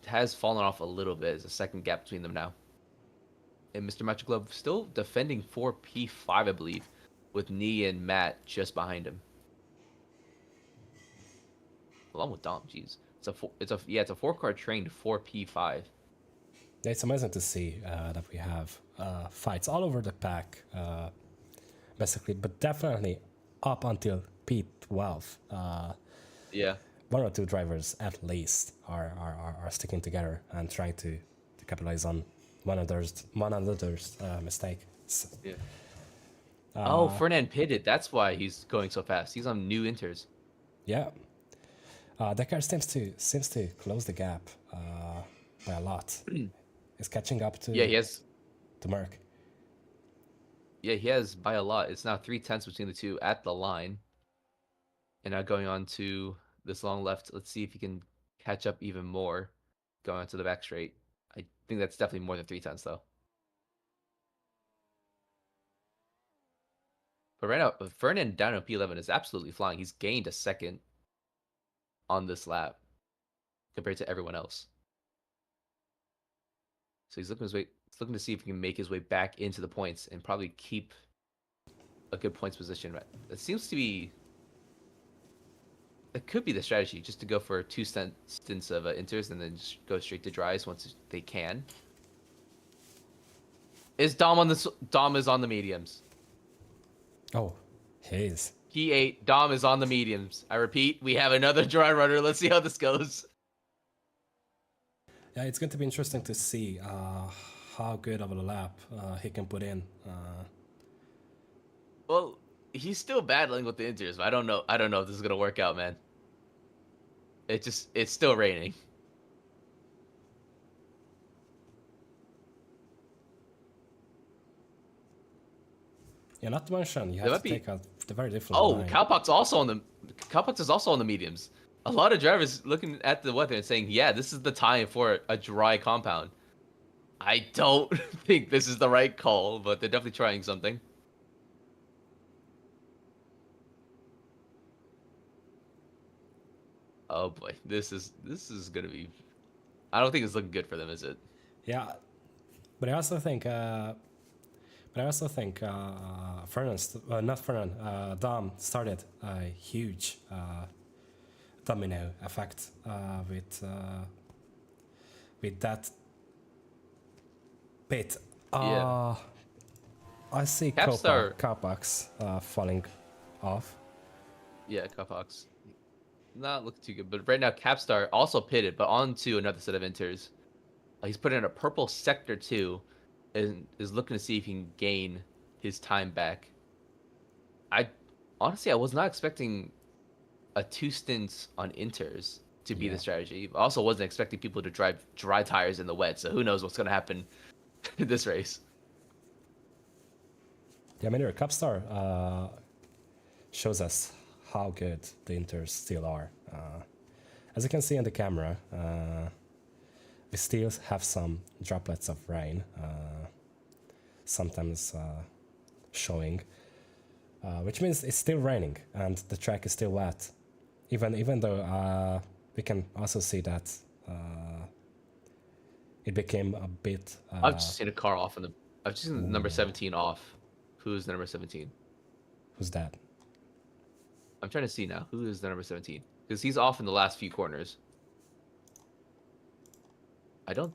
Has fallen off a little bit. There's a second gap between them now. And Mr. Macho Glove still defending for P5, I believe, with Nee and Matt just behind him. Along with Dom, jeez. It's a 4-car train for P5. It's amazing to see that we have fights all over the pack, basically, but definitely up until P12. Yeah. One or two drivers at least are sticking together and trying to capitalize on one another's mistake. Yeah. Fernand pitted. That's why he's going so fast. He's on new inters. Yeah. Dakkar seems to close the gap by a lot. He's catching up to to Merc. Yeah, he has by a lot. It's now 3/10 between the two at the line. And now going on to this long left. Let's see if he can catch up even more going onto the back straight. I think that's definitely more than 3/10 though. But right now, Fernand down on P11 is absolutely flying. He's gained a second on this lap compared to everyone else. So he's looking to see if he can make his way back into the points and probably keep a good points position. It seems to be. It could be the strategy, just to go for 2 stints of inters and then just go straight to dries once they can. Is Dom on the Dom is on the mediums? Oh, he is. He ate. Dom is on the mediums. I repeat, we have another dry runner. Let's see how this goes. Yeah, it's going to be interesting to see how good of a lap he can put in. Well, he's still battling with the inters, but I don't know if this is gonna work out, man. It's still raining. Yeah, not to mention you There have might to be- take out the very different Oh, line. Cowpox is also on the mediums. A lot of drivers looking at the weather and saying, "Yeah, this is the time for a dry compound." I don't think this is the right call, but they're definitely trying something. Oh boy, this is gonna be. I don't think it's looking good for them, is it? Yeah, but I also think, not Fernand, Dom started a huge domino effect with that pit. Yeah. I see Capstar. Cowpox falling off. Yeah, Cowpox. Not looking too good, but right now Capstar also pitted, but onto another set of inters. He's put in a purple sector 2, and is looking to see if he can gain his time back. I honestly I was not expecting a 2 stints on inters to be Yeah. the strategy. I also wasn't expecting people to drive dry tires in the wet, so who knows what's gonna happen in this race. Yeah, I mean, Capstar shows us how good the Inters still are. As you can see on the camera, we still have some droplets of rain, sometimes showing, which means it's still raining and the track is still wet. Even though we can also see that it became a bit. I've just seen a car off in the. I've just seen the number 17 off. Who's the number 17? Who's that? I'm trying to see now. Who is the number 17? Because he's off in the last few corners. I don't.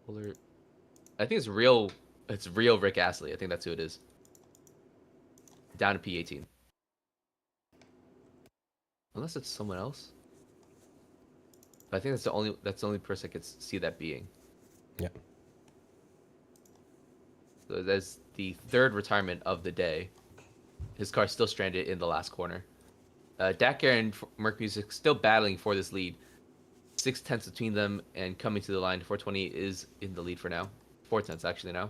I think it's real. It's real Rick Astley. I think that's who it is. Down to P18. Unless it's someone else. But I think that's the only person I could see that being. Yeah. So that's the third retirement of the day. His car's still stranded in the last corner. Dakar and Merc Music still battling for this lead. 6 tenths between them, and coming to the line. 420 is in the lead for now. 4 tenths actually now.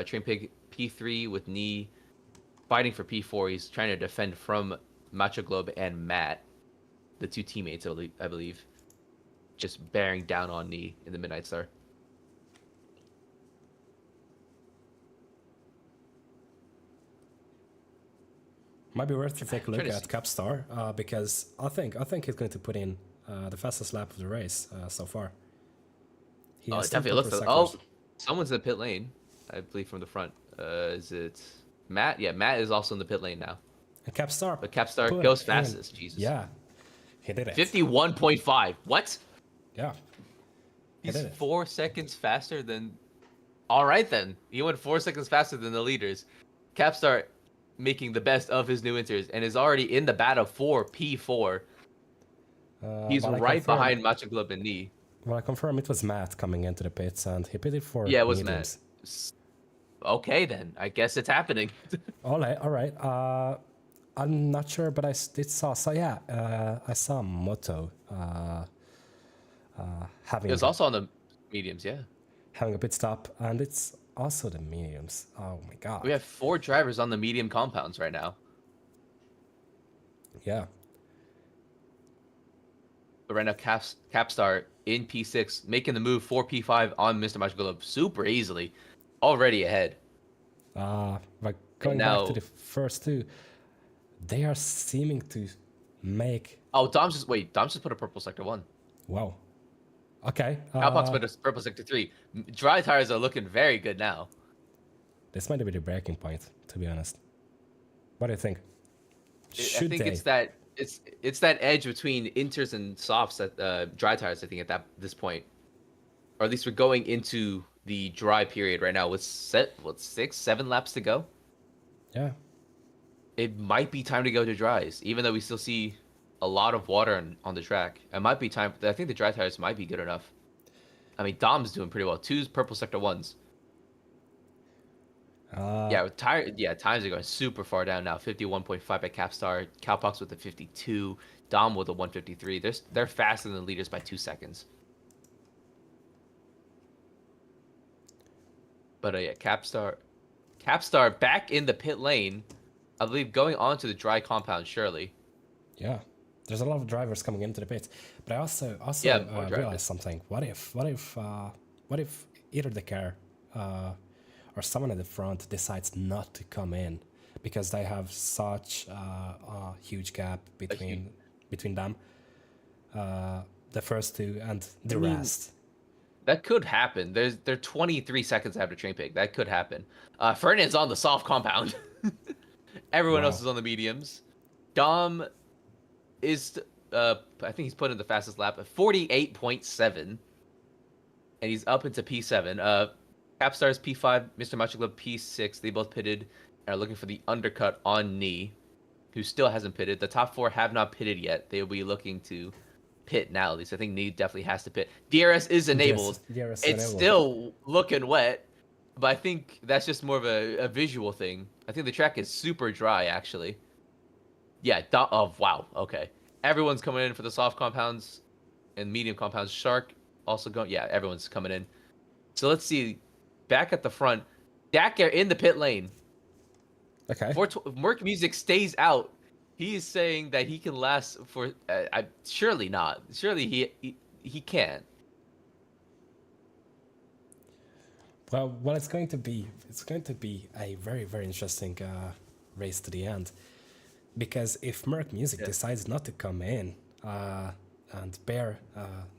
Train Pig P3 with Knee fighting for P4. He's trying to defend from Macho Globe and Matt, the two teammates, I believe, just bearing down on Knee in the Midnight Star. Might be worth to take a look Trying to at Capstar because I think he's going to put in the fastest lap of the race so far. He Oh, has it two definitely looks purple like. Oh, sectors. someone's in the pit lane, I believe, from the front. Is it Matt? Yeah, Matt is also in the pit lane now. And Capstar. But Capstar put goes in- fastest. Jesus. Yeah, he did it. 51.5. What? Yeah, he He's did it. 4 seconds faster than. All right then. He went 4 seconds faster than the leaders. Capstar making the best of his new inters and is already in the battle for P4. He's But I right confirm- behind Macho Globe and Knee. Well, I confirm it was Matt coming into the pits and he pitted for Yeah, it was mediums. Matt. Okay then. I guess it's happening. All right. I'm not sure, but I did saw. So yeah, I saw Moto having It was also on the mediums, yeah. having a pit stop, and it's also the mediums. Oh my god. We have 4 drivers on the medium compounds right now. Yeah. But right now, Capstar in P6, making the move for P5 on Mr. Macho Globe super easily. Already ahead. But going now- back to the first two, they are seeming to make. Oh, Dom's just put a purple sector 1. Wow. Okay. Cowpox put a purple sector 3. Dry tires are looking very good now. This might be the breaking point, to be honest. What do you think? I think it's that edge between inters and softs at dry tires. I think at this point, or at least we're going into the dry period right now with 6, 7 laps to go. Yeah. It might be time to go to dries, even though we still see a lot of water on the track. It might be time. I think the dry tires might be good enough. I mean, Dom's doing pretty well. 2 purple sector 1s. Times are going super far down now. 51.5 at Capstar, Cowpox with a 52, Dom with a 153. They're faster than the leaders by 2 seconds. But yeah, Capstar Capstar back in the pit lane. I believe going on to the dry compound, surely. Yeah, there's a lot of drivers coming into the pits, but I also Yeah, more drivers. realized something. What if either the car or someone at the front decides not to come in because they have such a huge gap between them, the first two and the rest. That could happen. They're 23 seconds after train pick. That could happen. Fernand's on the soft compound. Everyone else Wow. is on the mediums. Dom is I think he's put in the fastest lap at 48.7. And he's up into P7. Capstar's P5, Mr. Machiglo P6. They both pitted and are looking for the undercut on Knee, who still hasn't pitted. The top four have not pitted yet. They'll be looking to pit now, at least. I think Knee definitely has to pit. DRS is enabled. DRS It's enabled. still looking wet, but I think that's just more of a visual thing. I think the track is super dry, actually. Yeah, oh, wow, okay. Everyone's coming in for the soft compounds and medium compounds. Shark also going. Yeah, everyone's coming in. So let's see. Back at the front, Dakar in the pit lane. Okay. Merc Music stays out. He is saying that he can last for. Surely not. Surely he can't. Well, it's going to be a very very interesting race to the end, because if Merc Music decides not to come in and bear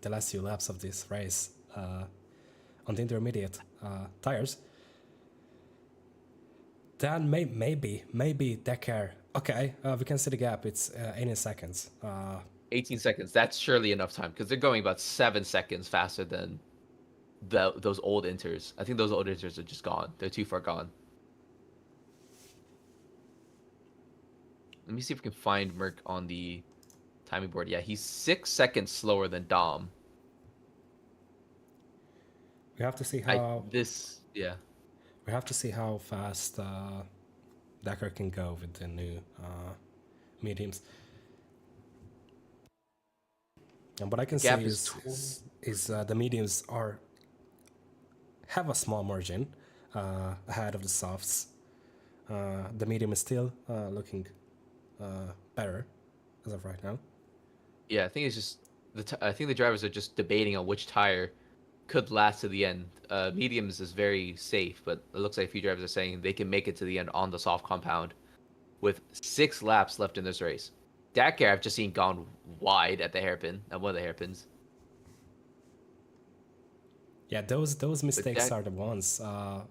the last few laps of this race on the intermediate tires, then maybe Dakar. Okay, we can see the gap. It's 18 seconds. 18 seconds. That's surely enough time because they're going about 7 seconds faster than those old inters. I think those old inters are just gone. They're too far gone. Let me see if we can find Merc on the timing board. Yeah, he's 6 seconds slower than Dom. We have to see how we have to see how fast Dakar can go with the new mediums. And what I can Gap see is is the mediums have a small margin ahead of the softs. The medium is still looking better as of right now. Yeah, I think it's just I think the drivers are just debating on which tire could last to the end. Mediums is very safe, but it looks like a few drivers are saying they can make it to the end on the soft compound with 6 laps left in this race. Dakar I've just seen gone wide at the hairpin, at one of the hairpins. Yeah, those mistakes are the ones. Oh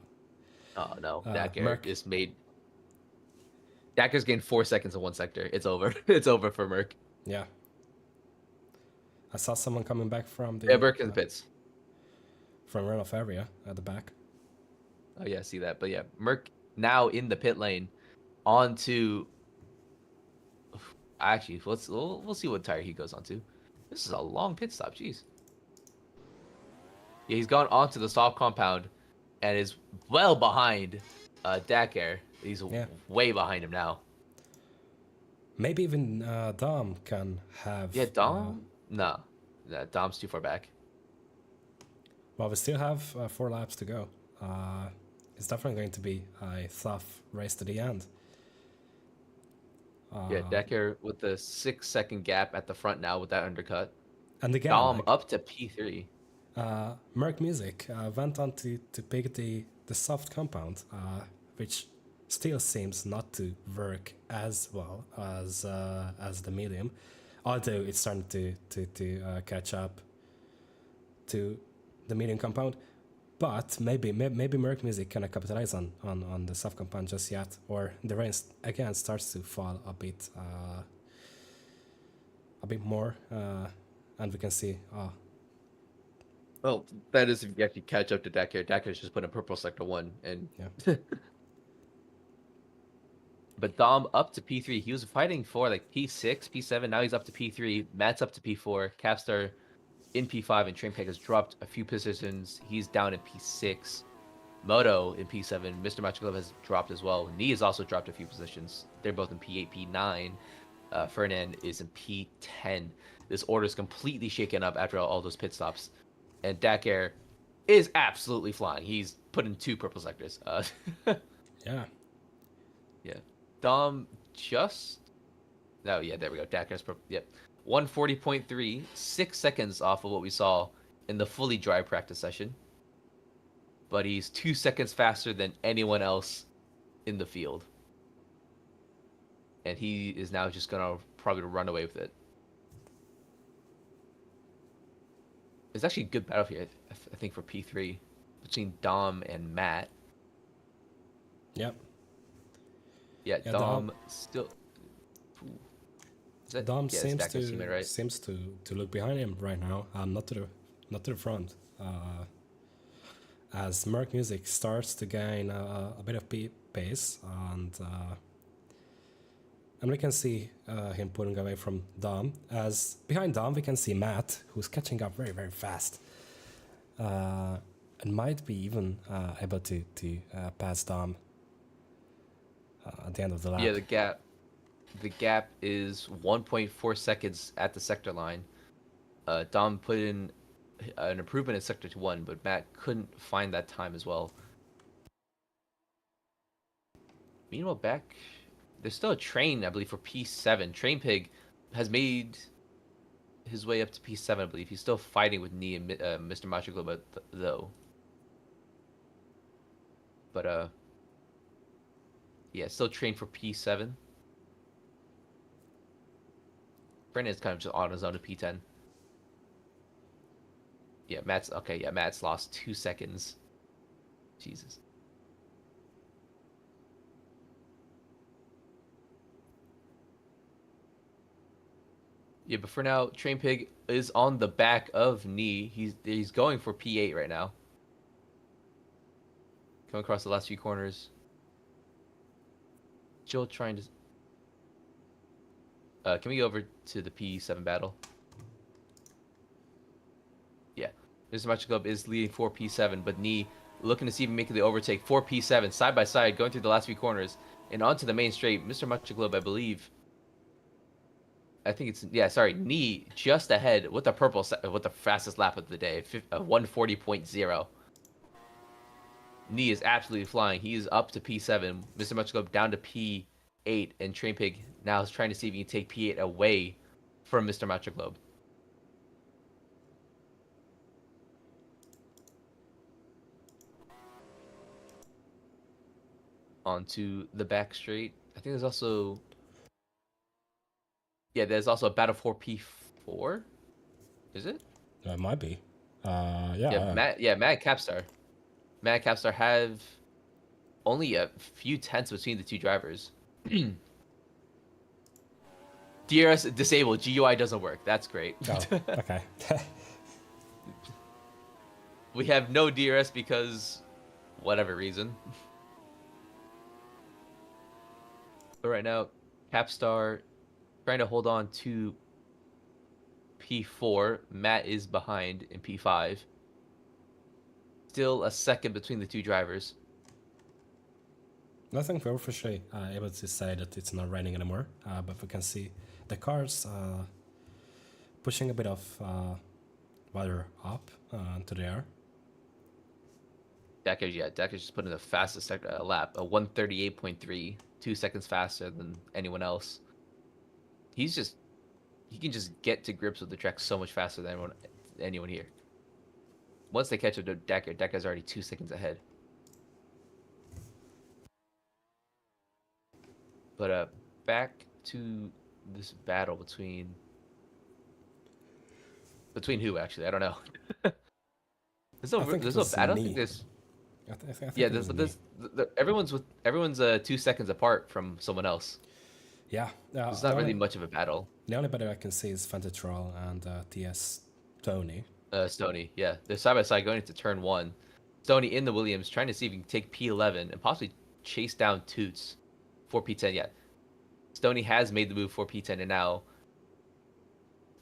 no, Dakar Merc just made. Dakar's gained 4 seconds in one sector. It's over. It's over for Merc. Yeah. I saw someone coming back from the Merc in the pits. From runoff area at the back. Oh yeah, I see that. But yeah, Merc now in the pit lane, on to. Actually, we'll see what tire he goes on to. This is a long pit stop. Jeez. Yeah, he's gone onto the soft compound, and is well behind Dakar. He's way behind him now. Maybe even Dom can have. Yeah, Dom. No, Dom's too far back. Well, we still have 4 laps to go. It's definitely going to be a tough race to the end. Yeah, Dakar with the 6-second gap at the front now with that undercut. And again, Dom up to P3. Merc Music went on to pick the soft compound, which still seems not to work as well as the medium, although it's starting to catch up to the medium compound. But maybe Merc Music cannot capitalize on the soft compound just yet, or the rain again starts to fall a bit more, and we can see. Well, that is if you actually catch up to Dakar. Dakar's just put in purple sector 1, and yeah. But Dom up to P3. He was fighting for like P6, P7. Now he's up to P3. Matt's up to P4. Capstar in P5, and Trainpeg has dropped a few positions. He's down in P6. Moto in P7. Mr. Machiglo has dropped as well. Knee has also dropped a few positions. They're both in P8, P9. Fernand is in P10. This order is completely shaken up after all those pit stops. And Dakar is absolutely flying. He's put in 2 purple sectors. Yeah. Yeah. Dom just. Oh, yeah, there we go. Dakar's. Yep. 140.3, 6 seconds off of what we saw in the fully dry practice session. But he's 2 seconds faster than anyone else in the field. And he is now just going to probably run away with it. It's actually a good battle here, I think, for P3 between Dom and Matt. Yep. Yeah, Yeah, Dom still. Ooh. Is that, Dom yeah, seems Dakar's teammate, right? to look behind him right now, not to the front. As Merc Music starts to gain a bit of pace, and we can see him pulling away from Dom. As behind Dom, we can see Matt, who's catching up very, very fast, and might be even able to pass Dom at the end of the lap. Yeah, the gap is 1.4 seconds at the sector line. Dom put in an improvement in sector 1, but Matt couldn't find that time as well. Meanwhile, back there's still a train, I believe, for P7. Train Pig has made his way up to P7, I believe. He's still fighting with Nee and Mr. Macho Globe, though. But yeah, still train for P7. Brennan is kind of just on his own to P10. Yeah, Matt's okay. Yeah, Matt's lost 2 seconds. Jesus. Yeah, but for now, Train Pig is on the back of Nee. He's going for P8 right now. Coming across the last few corners. Still trying to. Can we go over to the P7 battle? Yeah, Mr. Macho Club is leading for P7, but Nee looking to see if he can make the overtake for P7 side by side, going through the last few corners and onto the main straight. Mr. Macho Club, I believe. I think it's Nee just ahead with the with the fastest lap of the day, 140.0. Nee is absolutely flying. He is up to P7. Mr. Macho Club down to P8, and Train Pig now is trying to see if he can take P8 away from Mr. Macho Club. Onto the back straight. I think there's also there's also a battle for P4. Is it? It might be. Matt Capstar. Matt Capstar have only a few tenths between the two drivers. DRS disabled. GUI doesn't work. That's great. Oh, okay. We have no DRS because whatever reason. But right now, Capstar trying to hold on to P4. Matt is behind in P5. Still a second between the two drivers. I think we're officially able to say that it's not raining anymore, but we can see the cars pushing a bit of water up to the air. Deckers just put in the fastest lap, a 138.3, 2 seconds faster than anyone else. He can just get to grips with the track so much faster than anyone here. Once they catch up to Decker's already 2 seconds ahead. But back to this battle between who actually? I don't know. I don't think there's. I think Yeah, everyone's 2 seconds apart from someone else. Yeah, it's not really much of a battle. The only battle I can see is Fantatrol and TS Stoney. Stoney, yeah, they're side by side going into turn 1. Stoney in the Williams trying to see if he can take P11 and possibly chase down Toots for P10. Yeah, Stoney has made the move for P10 and now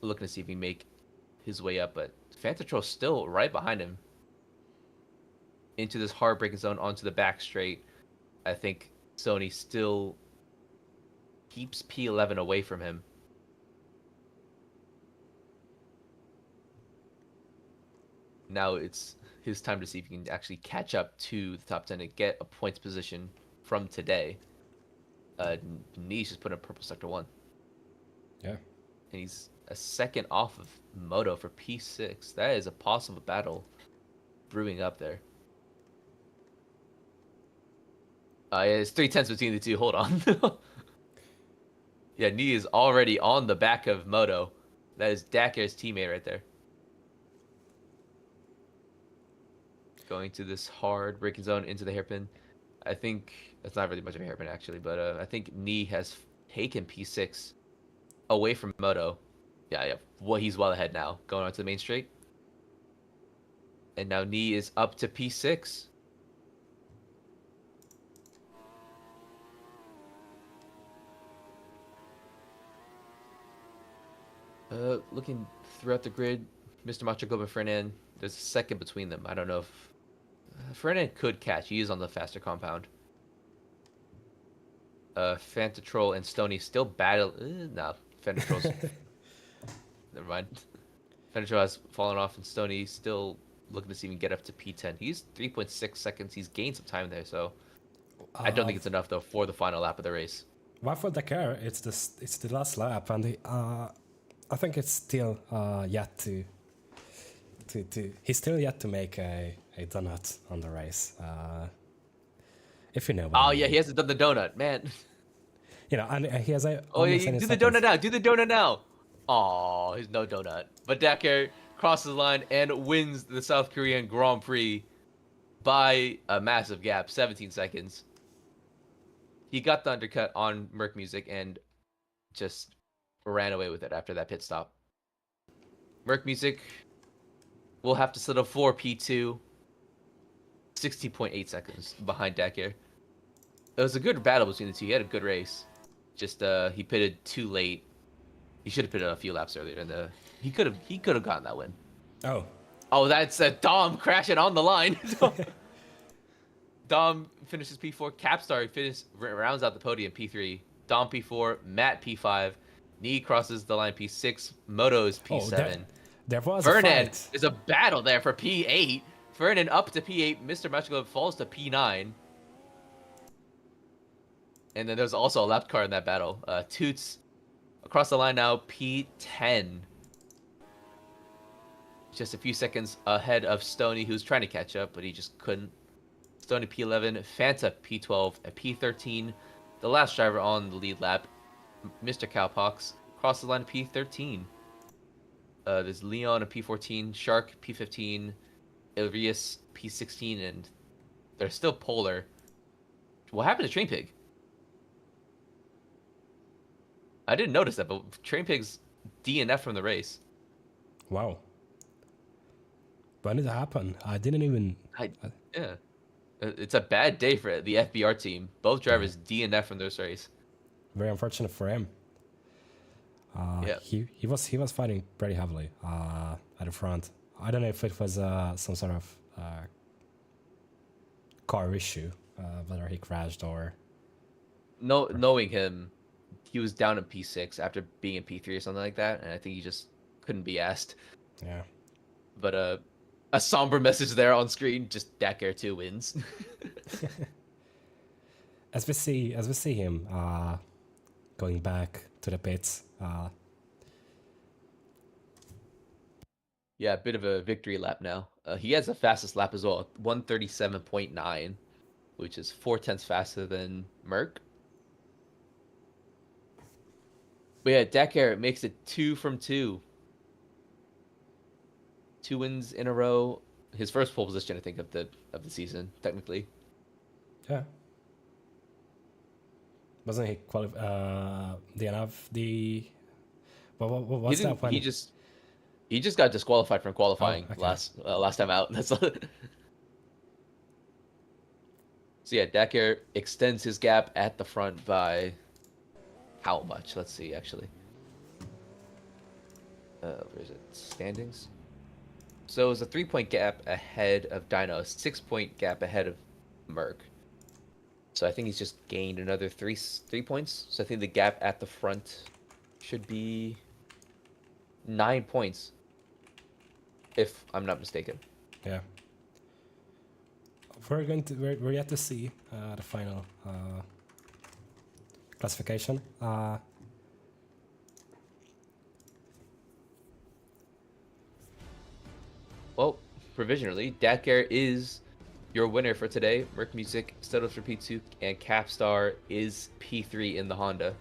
looking to see if he can make his way up, but Fantatrol's still right behind him. Into this hard braking zone onto the back straight. I think Stoney still keeps P11 away from him. Now it's his time to see if he can actually catch up to the top 10 and get a points position from today. Niche just put in purple sector 1. Yeah. And he's a second off of Moto for P6. That is a possible battle brewing up there. Yeah, it's 3/10 between the two. Hold on. Yeah, Ni is already on the back of Moto. That is Daker's teammate right there. Going to this hard braking zone into the hairpin. I think that's not really much of a hairpin actually, but I think Ni has taken P6 away from Moto. Yeah. Well, he's well ahead now, going on to the main straight. And now Ni is up to P6. Looking throughout the grid, Mr. Macho Globe and Fernan, there's a second between them. I don't know if Fernan could catch. He is on the faster compound. Fantatroll and Stony still battle. No, Fantatroll's. Never mind. Fantatroll has fallen off, and Stony still looking to see if he can get up to P10. He's 3.6 seconds. He's gained some time there, so I don't think it's enough though for the final lap of the race. Well, for Dakar, it's the last lap, and I think it's still yet to he's still yet to make a donut on the race. If you know. Oh yeah, he hasn't done the donut, man. You know, and he has a. Oh yeah, do the donut now. Do the donut now. Oh, there's no donut. But Dakar crosses the line and wins the South Korean Grand Prix by a massive gap, 17 seconds. He got the undercut on Merc Music and just ran away with it after that pit stop. Merc Music will have to settle for P2, 60.8 seconds behind Dakar. It was a good battle between the two. He had a good race. Just he pitted too late. He should have pitted a few laps earlier. And he could have gotten that win. Oh, that's Dom crashing on the line. Dom finishes P4. Capstar rounds out the podium P3. Dom P4. Matt P5. Ni crosses the line P6. Moto is P7. There was Fernan is a battle there for P8. Fernan up to P8. Mr. Machigov falls to P9. And then there's also a lap car in that battle. Toots across the line now, P10. Just a few seconds ahead of Stony, who's trying to catch up, but he just couldn't. Stony P11, Fanta P12, and P13. The last driver on the lead lap, Mr. Cowpox, across the line P13. There's Leon at P14, Shark P15, Ilrius P16, and they're still polar. What happened to Train Pig? I didn't notice that, but Train Pig's DNF from the race. Wow. When did it happen? I didn't even. Yeah. It's a bad day for the FBR team. Both drivers DNF from this race. Very unfortunate for him. Yeah. He was fighting pretty heavily at the front. I don't know if it was some sort of car issue, whether he crashed or. No, knowing him, he was down in P6 after being in P3 or something like that, and I think he just couldn't be asked. Yeah. But a somber message there on screen, just Dakar 2 wins. As we see him going back to the pits. Yeah, a bit of a victory lap now. He has the fastest lap as well, 137.9, which is 4/10 faster than Merc. But yeah, Dakar makes it 2 from 2. 2 wins in a row. His first pole position, I think, of the season, technically. Yeah. Wasn't he DNF the? What's that one? He just got disqualified from qualifying okay. last time out. That's so yeah, Dakar extends his gap at the front by how much? Let's see, actually. Where is it? Standings. So it was a 3-point gap ahead of Dino, a 6-point gap ahead of Merc. So I think he's just gained another 3 points. So I think the gap at the front should be 9 points, if I'm not mistaken. Yeah. we're yet to see the final classification. Well, provisionally, Dakar is your winner for today. Merc Music, Stotos for P2, and Capstar is P3 in the Honda.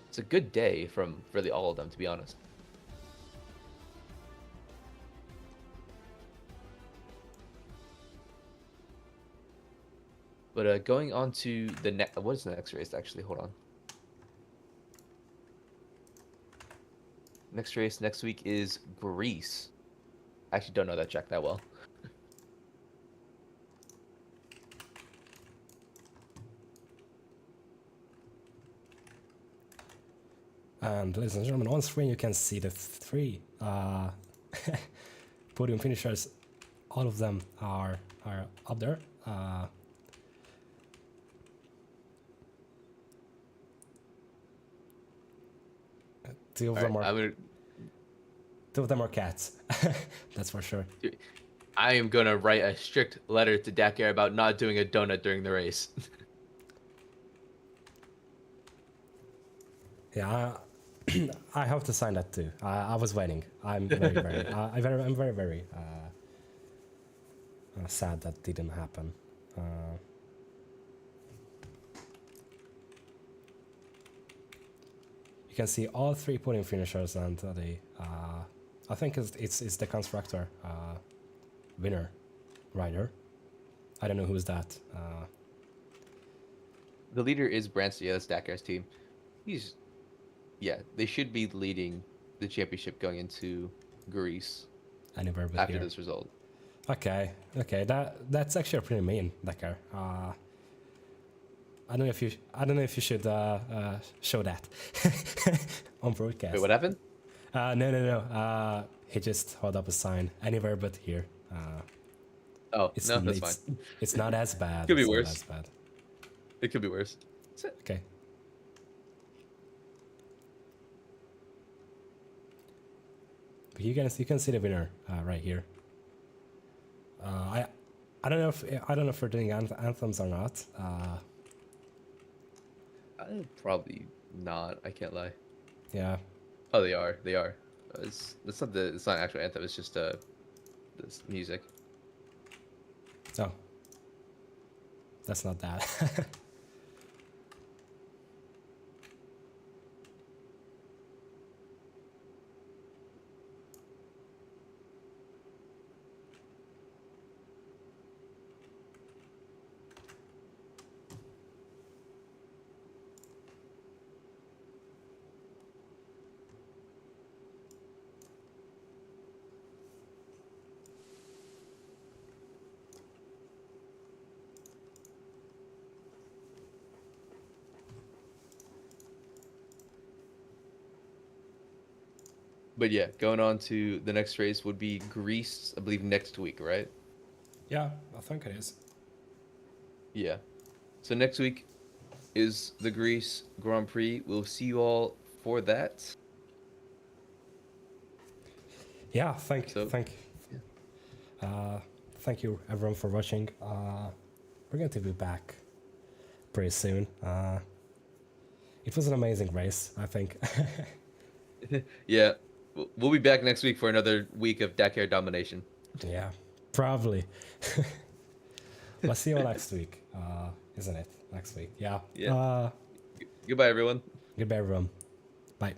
It's a good day from really all of them, to be honest. But going on to the next, what is the next race actually? Hold on. Next race next week is Greece. I actually don't know that track that well. And ladies and gentlemen, on screen you can see the three podium finishers. All of them are up there. Two of them are cats. That's for sure. I am gonna write a strict letter to Dakar about not doing a donut during the race. Yeah, I have to sign that too. I was waiting. I'm very sad that didn't happen. You can see all three podium finishers, and I think it's the constructor winner rider. I don't know who's that. The leader is Branson. Yeah, that's Dakar's team. They should be leading the championship going into Greece Anywhere but after here. this result. Okay, that's actually pretty mean, Dakar. I don't know if you should show that on broadcast. Wait, what happened? No. He just held up a sign. Anywhere but here. No, that's fine. It's not as bad. Could be It's not worse. as bad. It could be worse. That's it. Okay. But you can see the winner right here. I don't know if we're doing anthems or not. Probably not. I can't lie. Yeah. Oh, they are. They are. It's not an actual anthem. It's just this music. Oh. That's not that. But yeah, going on to the next race would be Greece, I believe next week, right? Yeah, I think it is. Yeah. So next week is the Greece Grand Prix. We'll see you all for that. Yeah, thank you everyone for watching. We're going to be back pretty soon. It was an amazing race, I think. Yeah. We'll be back next week for another week of Dakar domination. Yeah, probably. Let's see you next week, isn't it? Next week, yeah. Yeah. Goodbye, everyone. Goodbye, everyone. Bye.